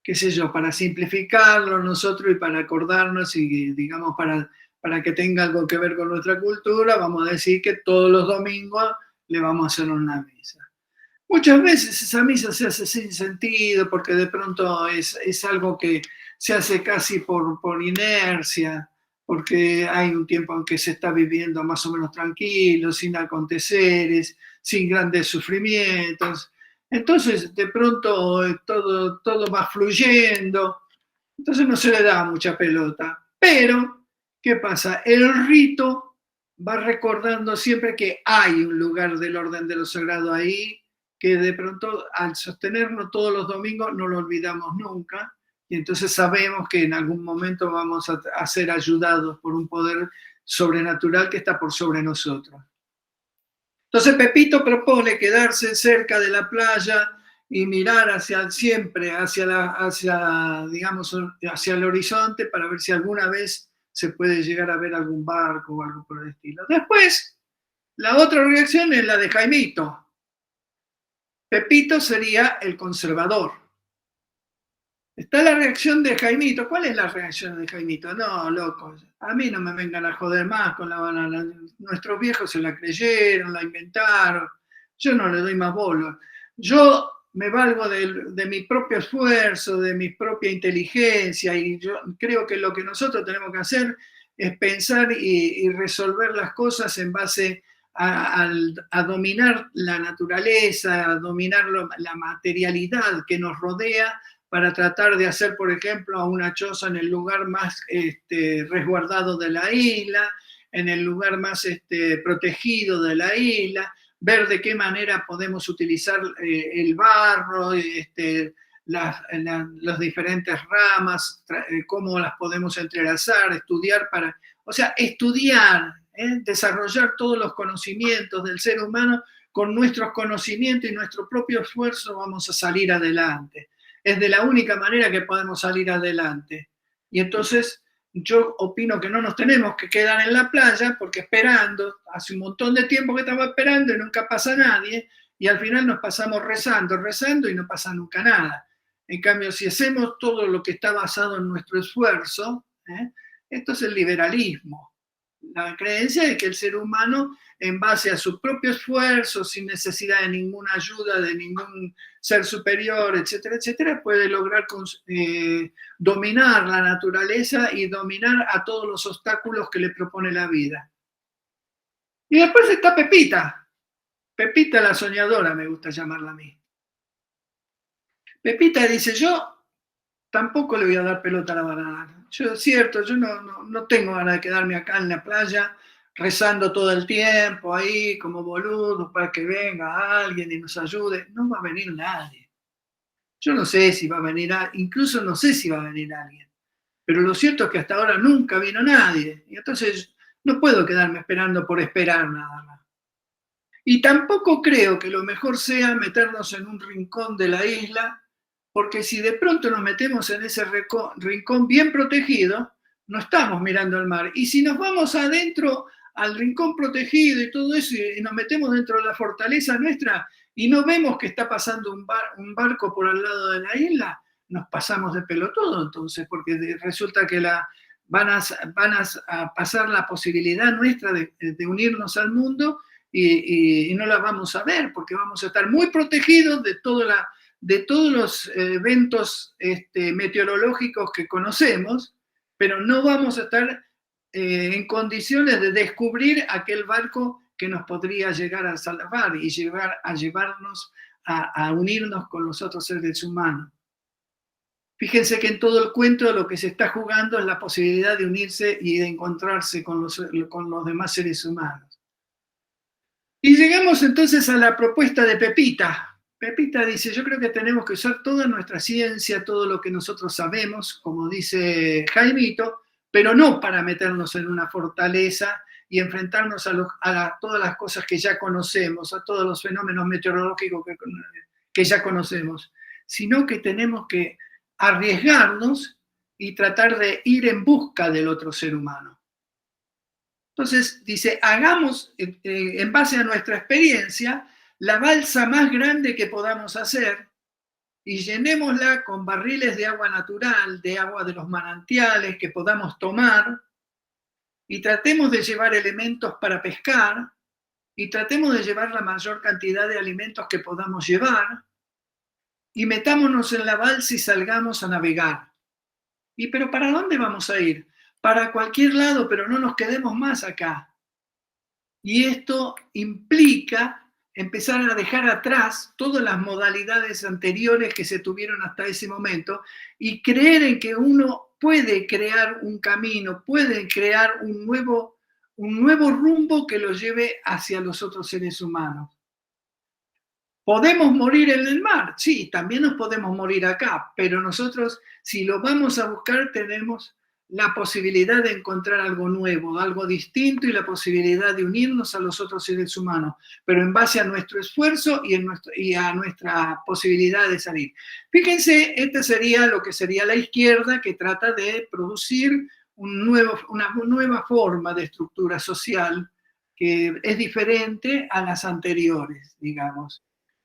qué sé yo, para simplificarlo nosotros y para acordarnos y, digamos, para que tenga algo que ver con nuestra cultura, vamos a decir que todos los domingos le vamos a hacer una misa. Muchas veces esa misa se hace sin sentido porque de pronto es algo que se hace casi por inercia, porque hay un tiempo en que se está viviendo más o menos tranquilo, sin aconteceres, sin grandes sufrimientos. Entonces, de pronto todo va fluyendo, entonces no se le da mucha pelota. Pero, ¿qué pasa? El rito va recordando siempre que hay un lugar del orden de lo sagrado ahí, que de pronto al sostenerlo todos los domingos no lo olvidamos nunca, y entonces sabemos que en algún momento vamos a ser ayudados por un poder sobrenatural que está por sobre nosotros. Entonces Pepito propone quedarse cerca de la playa y mirar siempre digamos, hacia el horizonte para ver si alguna vez se puede llegar a ver algún barco o algo por el estilo. Después, la otra reacción es la de Jaimito. Pepito sería el conservador. Está la reacción de Jaimito. ¿Cuál es la reacción de Jaimito? No, locos, a mí no me vengan a joder más con la banana. Nuestros viejos se la creyeron, la inventaron. Yo no le doy más bola. Yo me valgo de mi propio esfuerzo, de mi propia inteligencia, y yo creo que lo que nosotros tenemos que hacer es pensar y resolver las cosas en base a dominar la naturaleza, a dominar la materialidad que nos rodea, para tratar de hacer, por ejemplo, una choza en el lugar más resguardado de la isla, en el lugar más protegido de la isla, ver de qué manera podemos utilizar el barro, las diferentes ramas, cómo las podemos entrelazar, estudiar o sea, estudiar, desarrollar todos los conocimientos del ser humano. Con nuestros conocimientos y nuestro propio esfuerzo vamos a salir adelante. Es de la única manera que podemos salir adelante. Y entonces yo opino que no nos tenemos que quedar en la playa, porque esperando, hace un montón de tiempo que estamos esperando y nunca pasa nadie, y al final nos pasamos rezando y no pasa nunca nada. En cambio, si hacemos todo lo que está basado en nuestro esfuerzo, esto es el liberalismo. La creencia de que el ser humano, en base a su propio esfuerzo, sin necesidad de ninguna ayuda de ningún ser superior, etcétera, etcétera, puede lograr dominar la naturaleza y dominar a todos los obstáculos que le propone la vida. Y después está Pepita. Pepita la soñadora, me gusta llamarla a mí. Pepita dice, yo tampoco le voy a dar pelota a la banana. Yo, es cierto, yo no tengo ganas de quedarme acá en la playa rezando todo el tiempo ahí como boludos para que venga alguien y nos ayude. No va a venir nadie. Yo no sé si va a venir, incluso no sé si va a venir alguien. Pero lo cierto es que hasta ahora nunca vino nadie. Y entonces no puedo quedarme esperando por esperar nada más. Y tampoco creo que lo mejor sea meternos en un rincón de la isla, porque si de pronto nos metemos en ese rincón bien protegido, no estamos mirando el mar. Y si nos vamos adentro al rincón protegido y todo eso, y nos metemos dentro de la fortaleza nuestra y no vemos que está pasando un barco por al lado de la isla, nos pasamos de pelotudo entonces, porque resulta que van a pasar la posibilidad nuestra de unirnos al mundo y no la vamos a ver, porque vamos a estar muy protegidos de todos los eventos meteorológicos que conocemos, pero no vamos a estar en condiciones de descubrir aquel barco que nos podría llegar a salvar y llevarnos a unirnos con los otros seres humanos. Fíjense que en todo el cuento lo que se está jugando es la posibilidad de unirse y de encontrarse con los demás seres humanos. Y llegamos entonces a la propuesta de Pepita. Pepita dice, yo creo que tenemos que usar toda nuestra ciencia, todo lo que nosotros sabemos, como dice Jaimito, pero no para meternos en una fortaleza y enfrentarnos a todas las cosas que ya conocemos, a todos los fenómenos meteorológicos que ya conocemos, sino que tenemos que arriesgarnos y tratar de ir en busca del otro ser humano. Entonces dice, hagamos en base a nuestra experiencia la balsa más grande que podamos hacer y llenémosla con barriles de agua natural, de agua de los manantiales que podamos tomar, y tratemos de llevar elementos para pescar y tratemos de llevar la mayor cantidad de alimentos que podamos llevar y metámonos en la balsa y salgamos a navegar. ¿Pero para dónde vamos a ir? Para cualquier lado, pero no nos quedemos más acá. Y esto implica empezar a dejar atrás todas las modalidades anteriores que se tuvieron hasta ese momento y creer en que uno puede crear un camino, puede crear un nuevo un nuevo rumbo que lo lleve hacia los otros seres humanos. ¿Podemos morir en el mar? Sí, también nos podemos morir acá, pero nosotros, si lo vamos a buscar, tenemos la posibilidad de encontrar algo nuevo, algo distinto y la posibilidad de unirnos a los otros seres humanos, pero en base a nuestro esfuerzo y a nuestra posibilidad de salir. Fíjense, este sería lo que sería la izquierda, que trata de producir una nueva forma de estructura social que es diferente a las anteriores, digamos,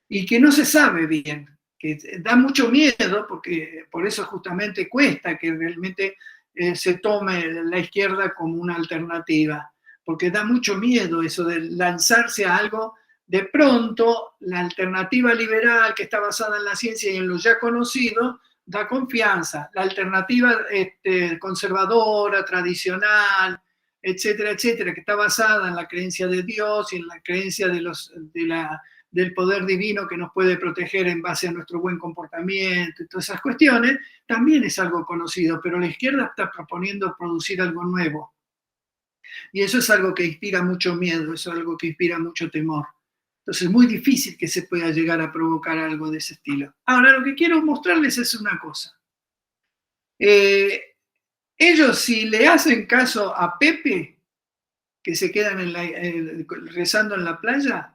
y que no se sabe bien, que da mucho miedo, porque por eso justamente cuesta que realmente se tome la izquierda como una alternativa, porque da mucho miedo eso de lanzarse a algo. De pronto, la alternativa liberal que está basada en la ciencia y en lo ya conocido, da confianza. La alternativa conservadora, tradicional, etcétera, etcétera, que está basada en la creencia de Dios y en la creencia del poder divino que nos puede proteger en base a nuestro buen comportamiento y todas esas cuestiones, también es algo conocido, pero la izquierda está proponiendo producir algo nuevo. Y eso es algo que inspira mucho miedo, eso es algo que inspira mucho temor. Entonces es muy difícil que se pueda llegar a provocar algo de ese estilo. Ahora, lo que quiero mostrarles es una cosa. Ellos, si le hacen caso a Pepe, que se quedan rezando en la playa,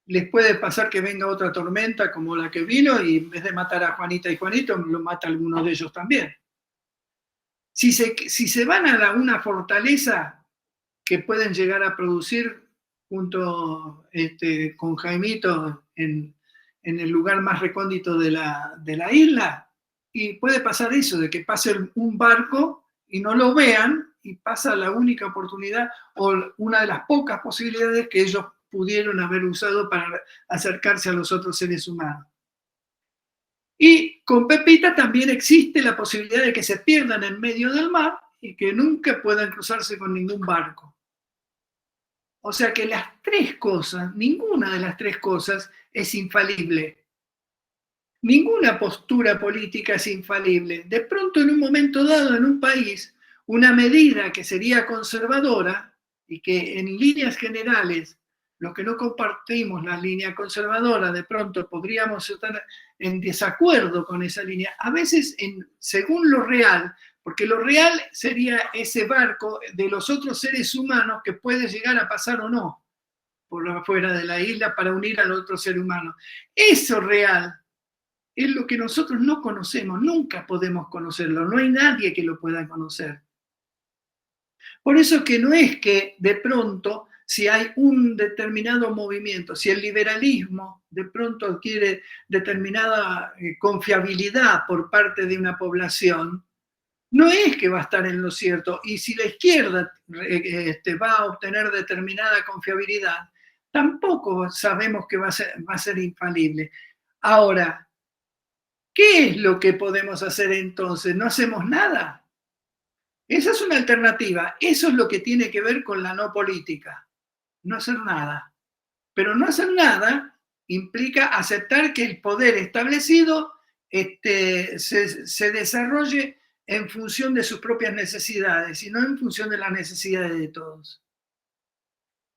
les puede pasar que venga otra tormenta como la que vino y en vez de matar a Juanita y Juanito, lo mata a alguno de ellos también. Si se van a una fortaleza que pueden llegar a producir junto con Jaimito en el lugar más recóndito de la isla, y puede pasar eso, de que pase un barco y no lo vean, y pasa la única oportunidad o una de las pocas posibilidades que ellos pudieron haber usado para acercarse a los otros seres humanos. Y con Pepita también existe la posibilidad de que se pierdan en medio del mar y que nunca puedan cruzarse con ningún barco. O sea que las tres cosas, ninguna de las tres cosas es infalible. Ninguna postura política es infalible. De pronto, en un momento dado, en un país, una medida que sería conservadora y que en líneas generales, los que no compartimos la línea conservadora, de pronto podríamos estar en desacuerdo con esa línea, a veces según lo real, porque lo real sería ese barco de los otros seres humanos que puede llegar a pasar o no por afuera de la isla para unir al otro ser humano. Eso real es lo que nosotros no conocemos, nunca podemos conocerlo, no hay nadie que lo pueda conocer. Por eso que no es que de pronto, si hay un determinado movimiento, si el liberalismo de pronto adquiere determinada confiabilidad por parte de una población, no es que va a estar en lo cierto. Y si la izquierda va a obtener determinada confiabilidad, tampoco sabemos que va a ser infalible. Ahora, ¿qué es lo que podemos hacer entonces? ¿No hacemos nada? Esa es una alternativa. Eso es lo que tiene que ver con la no política. No hacer nada. Pero no hacer nada implica aceptar que el poder establecido se desarrolle en función de sus propias necesidades y no en función de las necesidades de todos.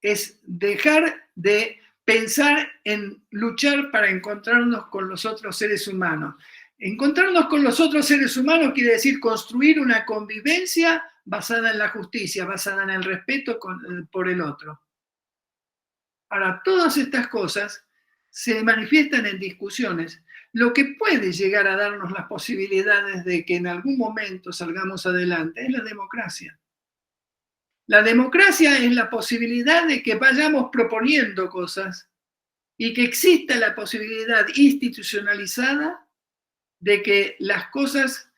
Es dejar de pensar en luchar para encontrarnos con los otros seres humanos. Encontrarnos con los otros seres humanos quiere decir construir una convivencia basada en la justicia, basada en el respeto por el otro. Ahora, todas estas cosas se manifiestan en discusiones. Lo que puede llegar a darnos las posibilidades de que en algún momento salgamos adelante es la democracia. La democracia es la posibilidad de que vayamos proponiendo cosas y que exista la posibilidad institucionalizada de que las cosas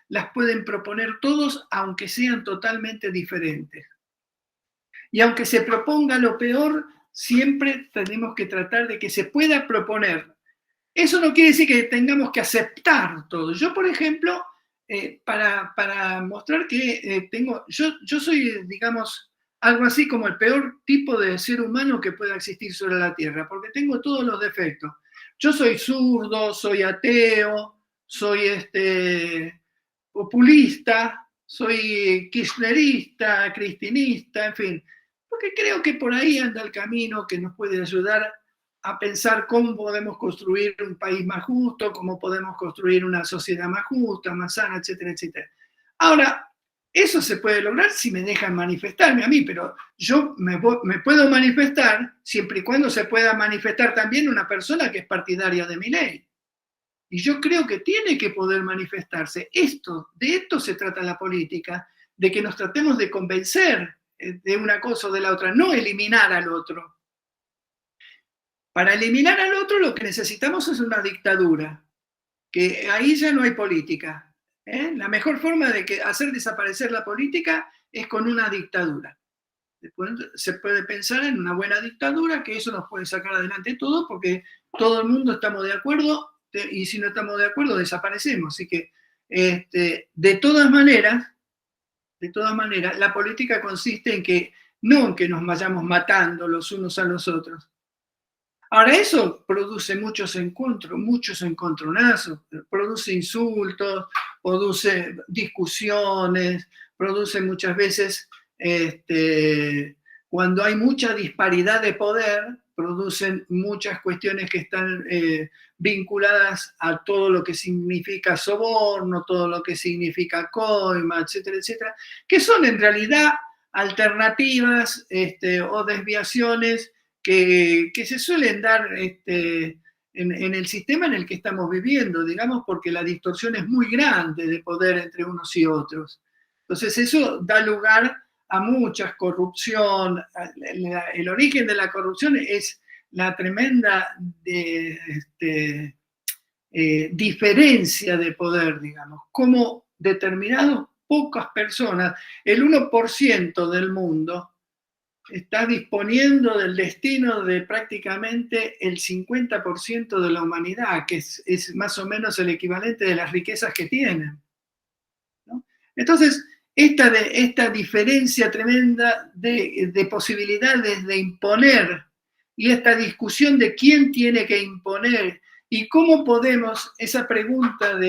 las pueden proponer todos, aunque sean totalmente diferentes. Y aunque se proponga lo peor, siempre tenemos que tratar de que se pueda proponer. Eso no quiere decir que tengamos que aceptar todo. Yo, por ejemplo, para mostrar que yo soy, digamos, algo así como el peor tipo de ser humano que pueda existir sobre la Tierra, porque tengo todos los defectos. Yo soy zurdo, soy ateo, soy populista, soy kirchnerista, cristinista, en fin, porque creo que por ahí anda el camino que nos puede ayudar a pensar cómo podemos construir un país más justo, cómo podemos construir una sociedad más justa, más sana, etcétera, etcétera. Ahora, eso se puede lograr si me dejan manifestarme a mí, pero yo me puedo manifestar siempre y cuando se pueda manifestar también una persona que es partidaria de mi ley. Y yo creo que tiene que poder manifestarse. De esto se trata la política, de que nos tratemos de convencer de una cosa o de la otra, no eliminar al otro. Para eliminar al otro lo que necesitamos es una dictadura, que ahí ya no hay política. La mejor forma de hacer desaparecer la política es con una dictadura. Después se puede pensar en una buena dictadura, que eso nos puede sacar adelante todo, porque todo el mundo estamos de acuerdo, y si no estamos de acuerdo desaparecemos. Así que, de todas maneras, la política consiste en que no en que nos vayamos matando los unos a los otros. Ahora, eso produce muchos encontronazos, produce insultos, produce discusiones, produce muchas veces, cuando hay mucha disparidad de poder, producen muchas cuestiones que están vinculadas a todo lo que significa soborno, todo lo que significa coima, etcétera, etcétera, que son en realidad alternativas o desviaciones que se suelen dar en el sistema en el que estamos viviendo, digamos, porque la distorsión es muy grande de poder entre unos y otros. Entonces eso da lugar a mucha corrupción. El origen de la corrupción es la tremenda diferencia de poder, digamos, como determinadas pocas personas, el 1% del mundo, está disponiendo del destino de prácticamente el 50% de la humanidad, que es más o menos el equivalente de las riquezas que tienen, ¿no? Entonces, esta diferencia tremenda de posibilidades de imponer y esta discusión de quién tiene que imponer y cómo podemos, esa pregunta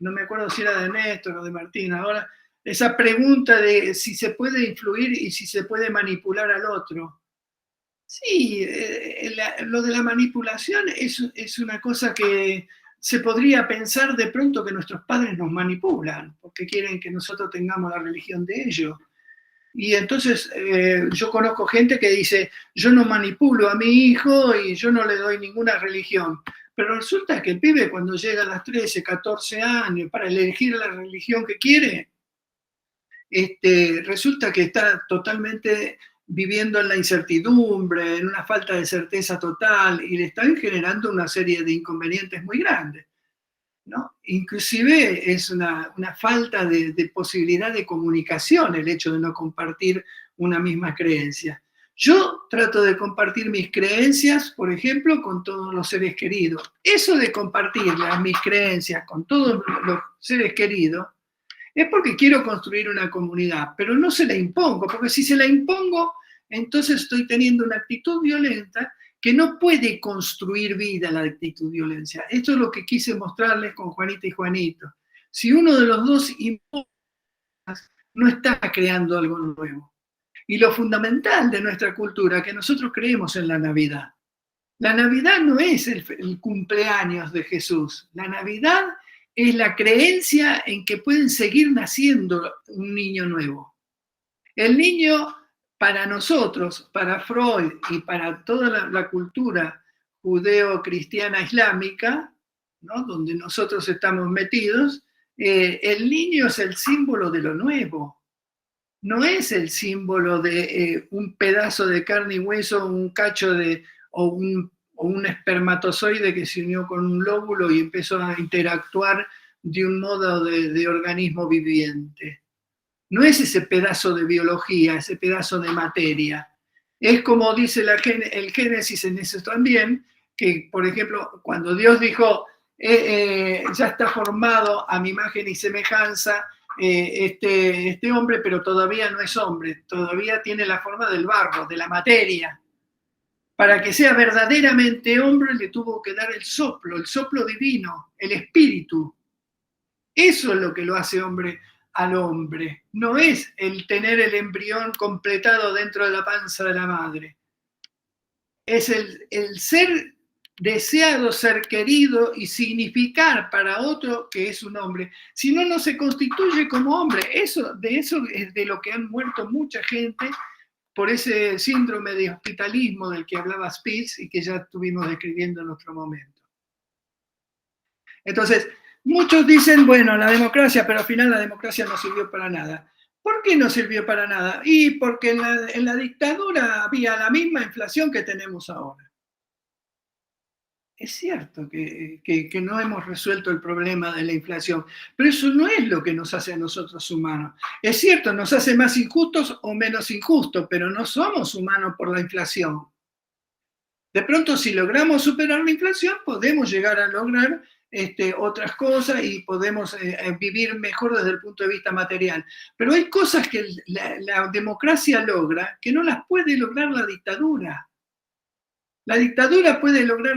no me acuerdo si era de Néstor o de Martín ahora, esa pregunta de si se puede influir y si se puede manipular al otro. Sí, lo de la manipulación es una cosa que se podría pensar de pronto que nuestros padres nos manipulan, porque quieren que nosotros tengamos la religión de ellos. Y entonces yo conozco gente que dice, yo no manipulo a mi hijo y yo no le doy ninguna religión. Pero resulta que el pibe cuando llega a las 13, 14 años para elegir la religión que quiere, resulta que está totalmente viviendo en la incertidumbre, en una falta de certeza total, y le están generando una serie de inconvenientes muy grandes, ¿no? Inclusive es una falta de posibilidad de comunicación el hecho de no compartir una misma creencia. Yo trato de compartir mis creencias, por ejemplo, con todos los seres queridos. Eso de compartir mis creencias con todos los seres queridos es porque quiero construir una comunidad, pero no se la impongo, porque si se la impongo, entonces estoy teniendo una actitud violenta que no puede construir vida la actitud violencia. Esto es lo que quise mostrarles con Juanita y Juanito. Si uno de los dos impone, no está creando algo nuevo. Y lo fundamental de nuestra cultura, que nosotros creemos en la Navidad. La Navidad no es el cumpleaños de Jesús. La Navidad es la creencia en que pueden seguir naciendo un niño nuevo. El niño, para nosotros, para Freud y para toda la cultura judeo-cristiana islámica, ¿no?, donde nosotros estamos metidos, el niño es el símbolo de lo nuevo. No es el símbolo de un pedazo de carne y hueso, un cacho o un espermatozoide que se unió con un lóbulo y empezó a interactuar de un modo de organismo viviente. No es ese pedazo de biología, ese pedazo de materia. Es como dice el Génesis en eso también, que por ejemplo, cuando Dios dijo, ya está formado a mi imagen y semejanza, este hombre, pero todavía no es hombre, todavía tiene la forma del barro, de la materia. Para que sea verdaderamente hombre le tuvo que dar el soplo divino, el espíritu. Eso es lo que lo hace hombre al hombre, no es el tener el embrión completado dentro de la panza de la madre. Es el ser deseado, ser querido y significar para otro que es un hombre. Si no, no se constituye como hombre. De eso es de lo que han muerto mucha gente por ese síndrome de hospitalismo del que hablaba Spitz y que ya estuvimos describiendo en otro momento. Entonces, muchos dicen, bueno, la democracia, pero al final la democracia no sirvió para nada. ¿Por qué no sirvió para nada? Y porque en la dictadura había la misma inflación que tenemos ahora. Es cierto que no hemos resuelto el problema de la inflación, pero eso no es lo que nos hace a nosotros humanos. Es cierto, nos hace más injustos o menos injustos, pero no somos humanos por la inflación. De pronto, si logramos superar la inflación, podemos llegar a lograr otras cosas y podemos vivir mejor desde el punto de vista material. Pero hay cosas que la democracia logra que no las puede lograr la dictadura. La dictadura puede lograr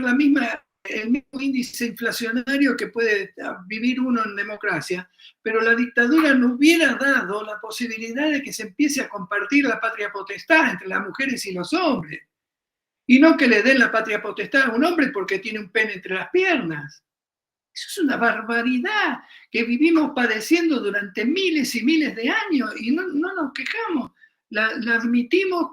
el mismo índice inflacionario que puede vivir uno en democracia, pero la dictadura no hubiera dado la posibilidad de que se empiece a compartir la patria potestad entre las mujeres y los hombres. Y no que le den la patria potestad a un hombre porque tiene un pene entre las piernas. Eso es una barbaridad que vivimos padeciendo durante miles y miles de años y no nos quejamos. La admitimos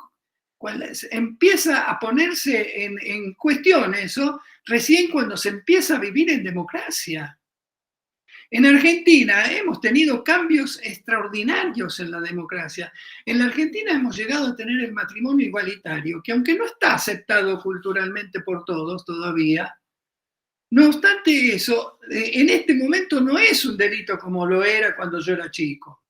cuando empieza a ponerse en cuestión eso, recién cuando se empieza a vivir en democracia. En Argentina hemos tenido cambios extraordinarios en la democracia. En la Argentina hemos llegado a tener el matrimonio igualitario, que aunque no está aceptado culturalmente por todos todavía, no obstante eso, en este momento no es un delito como lo era cuando yo era chico.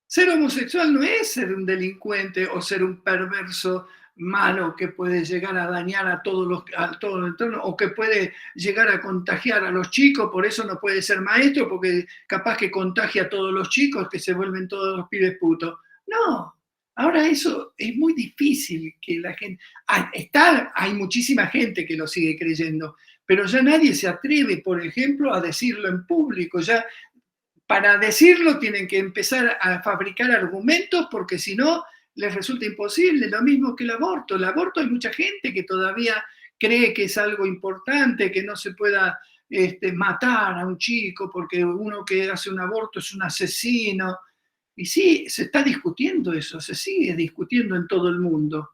Ser homosexual no es ser un delincuente o ser un perverso malo que puede llegar a dañar a todo el entorno o que puede llegar a contagiar a los chicos, por eso no puede ser maestro porque capaz que contagia a todos los chicos que se vuelven todos los pibes putos. No, ahora eso es muy difícil que la gente... hay muchísima gente que lo sigue creyendo, pero ya nadie se atreve, por ejemplo, a decirlo en público. Ya para decirlo tienen que empezar a fabricar argumentos porque si no les resulta imposible. Lo mismo que el aborto. El aborto hay mucha gente que todavía cree que es algo importante, que no se pueda matar a un chico porque uno que hace un aborto es un asesino. Y sí, se está discutiendo eso, se sigue discutiendo en todo el mundo.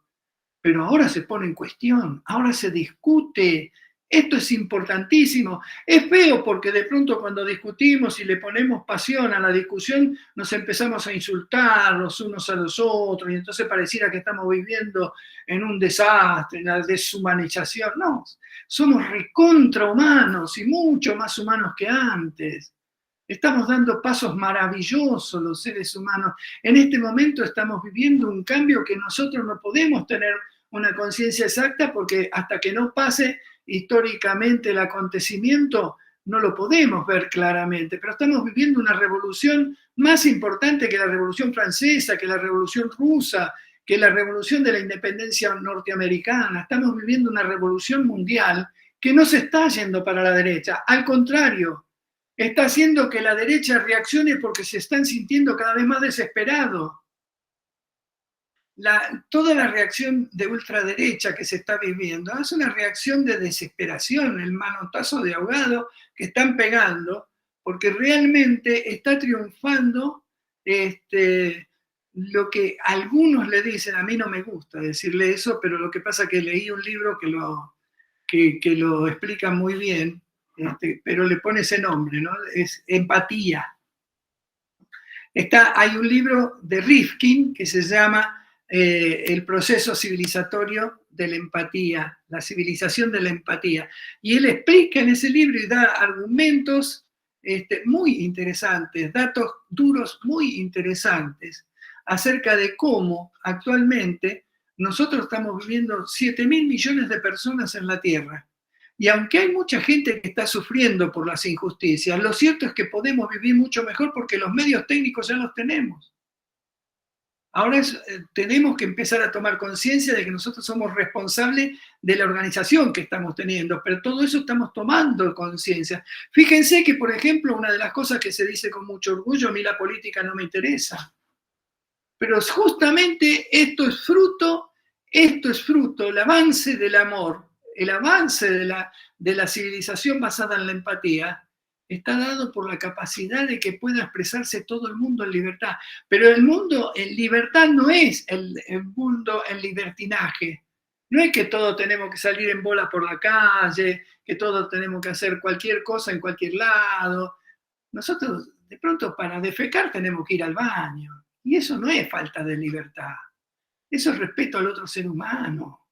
Pero ahora se pone en cuestión, ahora se discute. Esto es importantísimo. Es feo porque de pronto cuando discutimos y le ponemos pasión a la discusión, nos empezamos a insultar los unos a los otros y entonces pareciera que estamos viviendo en un desastre, en la deshumanización. No, somos recontrahumanos y mucho más humanos que antes. Estamos dando pasos maravillosos los seres humanos. En este momento estamos viviendo un cambio que nosotros no podemos tener una conciencia exacta porque hasta que no pase históricamente el acontecimiento no lo podemos ver claramente, pero estamos viviendo una revolución más importante que la Revolución Francesa, que la Revolución Rusa, que la Revolución de la Independencia norteamericana. Estamos viviendo una revolución mundial que no se está yendo para la derecha, al contrario, está haciendo que la derecha reaccione porque se están sintiendo cada vez más desesperados. Toda la reacción de ultraderecha que se está viviendo es una reacción de desesperación, el manotazo de ahogado que están pegando, porque realmente está triunfando lo que algunos le dicen. A mí no me gusta decirle eso, pero lo que pasa es que leí un libro que lo explica muy bien, pero le pone ese nombre, ¿no? Es empatía. Hay un libro de Rifkin que se llama El proceso civilizatorio de la empatía, la civilización de la empatía. Y él explica en ese libro y da argumentos muy interesantes, datos duros muy interesantes acerca de cómo actualmente nosotros estamos viviendo 7.000 millones de personas en la Tierra. Y aunque hay mucha gente que está sufriendo por las injusticias, lo cierto es que podemos vivir mucho mejor porque los medios técnicos ya los tenemos. Ahora tenemos que empezar a tomar conciencia de que nosotros somos responsables de la organización que estamos teniendo, pero todo eso estamos tomando conciencia. Fíjense que, por ejemplo, una de las cosas que se dice con mucho orgullo, a mí la política no me interesa. Pero justamente esto es fruto, el avance del amor, el avance de la civilización basada en la empatía, está dado por la capacidad de que pueda expresarse todo el mundo en libertad. Pero el mundo en libertad no es el mundo en libertinaje. No es que todos tenemos que salir en bola por la calle, que todos tenemos que hacer cualquier cosa en cualquier lado. Nosotros, de pronto, para defecar tenemos que ir al baño. Y eso no es falta de libertad. Eso es respeto al otro ser humano.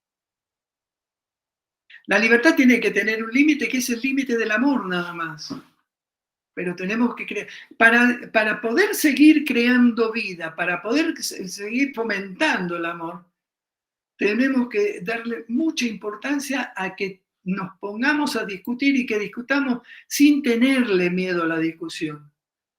La libertad tiene que tener un límite, que es el límite del amor nada más. Pero tenemos que crear, para poder seguir creando vida, para poder seguir fomentando el amor, tenemos que darle mucha importancia a que nos pongamos a discutir y que discutamos sin tenerle miedo a la discusión.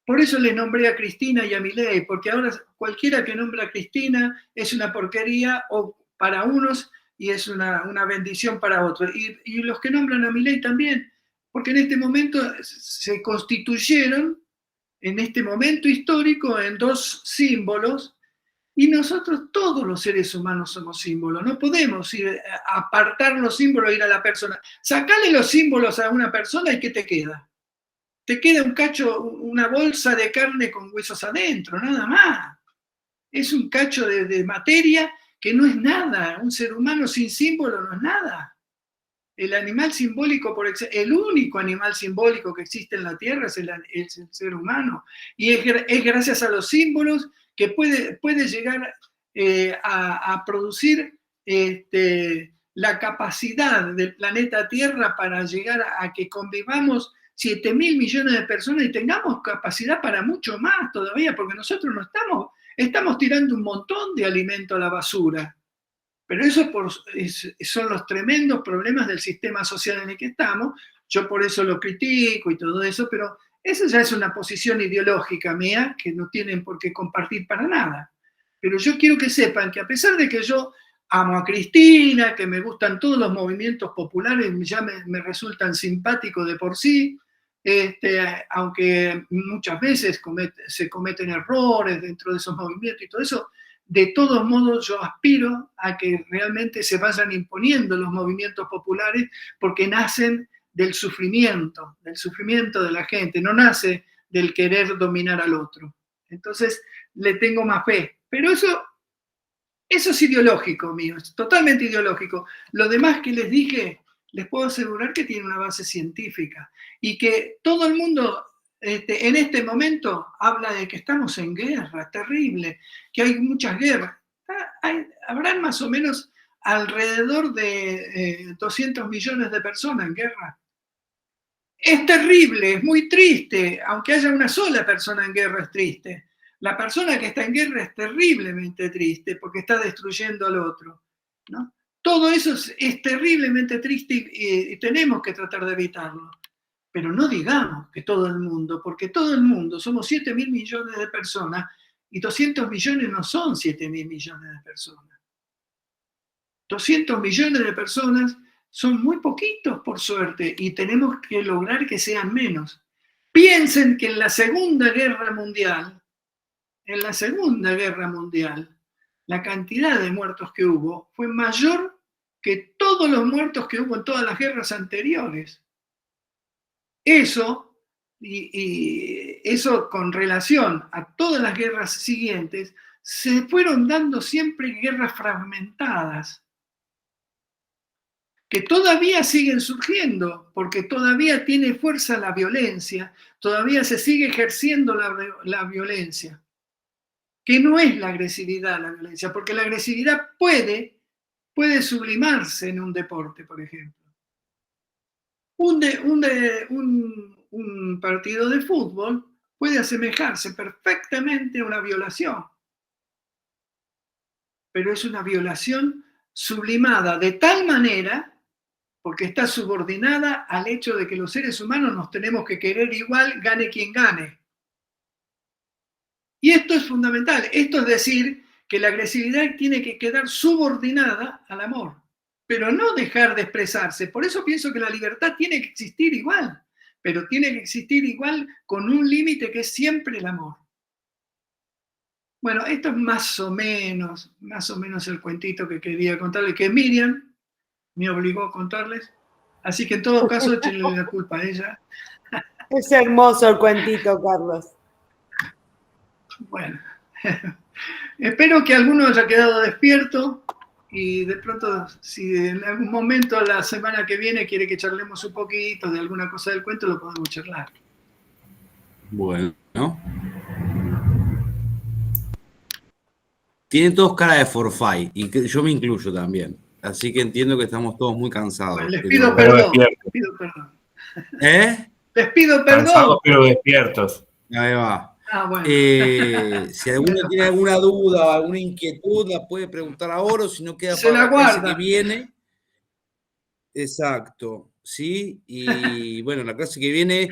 Por eso les nombré a Cristina y a Milei, porque ahora cualquiera que nombra a Cristina es una porquería o para unos y es una bendición para otros. Y los que nombran a Milei también, porque en este momento se constituyeron, en este momento histórico, en dos símbolos, y nosotros todos los seres humanos somos símbolos. No podemos ir a apartar los símbolos e ir a la persona. Sacale los símbolos a una persona y ¿qué te queda? Te queda un cacho, una bolsa de carne con huesos adentro, nada más. Es un cacho de materia que no es nada. Un ser humano sin símbolo no es nada. El animal simbólico, el único animal simbólico que existe en la Tierra es el ser humano. Y es gracias a los símbolos que puede llegar a producir la capacidad del planeta Tierra para llegar a que convivamos 7.000 millones de personas y tengamos capacidad para mucho más todavía, porque nosotros no estamos tirando un montón de alimento a la basura. Pero eso son los tremendos problemas del sistema social en el que estamos. Yo por eso lo critico y todo eso, pero esa ya es una posición ideológica mía que no tienen por qué compartir para nada. Pero yo quiero que sepan que a pesar de que yo amo a Cristina, que me gustan todos los movimientos populares, ya me resultan simpáticos de por sí, aunque muchas veces se cometen errores dentro de esos movimientos y todo eso, de todos modos yo aspiro a que realmente se vayan imponiendo los movimientos populares porque nacen del sufrimiento de la gente, no nace del querer dominar al otro. Entonces le tengo más fe, pero eso es ideológico mío, es totalmente ideológico. Lo demás que les dije, les puedo asegurar que tiene una base científica y que todo el mundo en este momento habla de que estamos en guerra, terrible, que hay muchas guerras. Habrán más o menos alrededor de 200 millones de personas en guerra. Es terrible, es muy triste, aunque haya una sola persona en guerra es triste. La persona que está en guerra es terriblemente triste porque está destruyendo al otro, ¿no? Todo eso es terriblemente triste y tenemos que tratar de evitarlo. Pero no digamos que todo el mundo, porque todo el mundo, somos 7.000 millones de personas y 200 millones no son 7.000 millones de personas. 200 millones de personas son muy poquitos, por suerte, y tenemos que lograr que sean menos. Piensen que en la Segunda Guerra Mundial, la cantidad de muertos que hubo fue mayor que todos los muertos que hubo en todas las guerras anteriores. Eso, y eso con relación a todas las guerras siguientes, se fueron dando siempre guerras fragmentadas, que todavía siguen surgiendo, porque todavía tiene fuerza la violencia, todavía se sigue ejerciendo la violencia, que no es la agresividad la violencia, porque la agresividad puede sublimarse en un deporte, por ejemplo. Un partido de fútbol puede asemejarse perfectamente a una violación, pero es una violación sublimada de tal manera, porque está subordinada al hecho de que los seres humanos nos tenemos que querer igual, gane quien gane. Y esto es fundamental. Esto es decir que la agresividad tiene que quedar subordinada al amor, pero no dejar de expresarse. Por eso pienso que la libertad tiene que existir igual, pero tiene que existir igual con un límite que es siempre el amor. Bueno, esto es más o menos el cuentito que quería contarles, que Miriam me obligó a contarles. Así que en todo caso, échenle la culpa a ella. Es hermoso el cuentito, Carlos. Bueno, espero que alguno haya quedado despierto y de pronto, si en algún momento la semana que viene quiere que charlemos un poquito de alguna cosa del cuento, lo podemos charlar. Bueno, ¿no? Tienen todos cara de forfait y yo me incluyo también. Así que entiendo que estamos todos muy cansados. Bueno, les pido perdón. Les pido perdón. ¿Eh? Les pido perdón. Cansados pero despiertos. Ahí va. Ah, bueno. Si alguno tiene alguna duda o alguna inquietud, la puede preguntar ahora o si no queda Se para la la clase guarda. que viene. Exacto, ¿sí? Y bueno, la clase que viene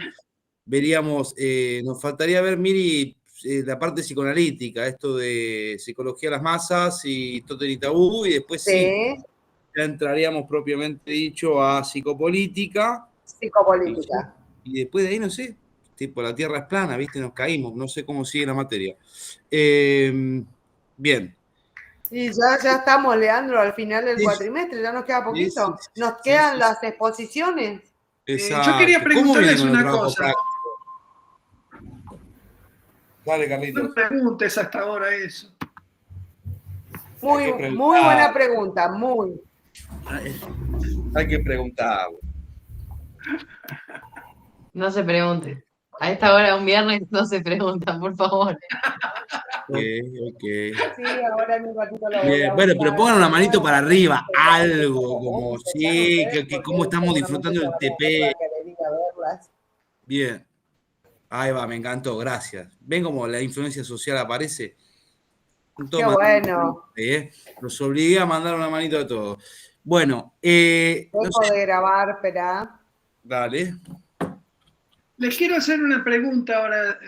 veríamos, nos faltaría ver, Miri, la parte psicoanalítica, esto de psicología de las masas y Tótem y Tabú, y después sí, ya entraríamos propiamente dicho a psicopolítica. Psicopolítica. Y después de ahí, no sé, tipo la tierra es plana, ¿viste? Nos caímos, no sé cómo sigue la materia. Bien. Sí, ya estamos, Leandro, al final del cuatrimestre, ya nos queda poquito. Nos quedan las exposiciones. Yo quería preguntarles una cosa. Dale, Carlitos. No preguntes hasta ahora eso. Muy buena pregunta, muy. Hay que preguntar. No se pregunte. A esta hora, un viernes, no se pregunta, por favor. Ok. Sí, ahora en un ratito lo voy Bien, a bueno, buscar. pero pongan una manito para arriba, algo como, sí, que cómo estamos disfrutando el TP. Bien. Ahí va, me encantó, gracias. ¿Ven cómo la influencia social aparece? Qué bueno. Los obligué a mandar una manito a todos. Bueno, Dejo de grabar, espera. Dale. Les quiero hacer una pregunta ahora.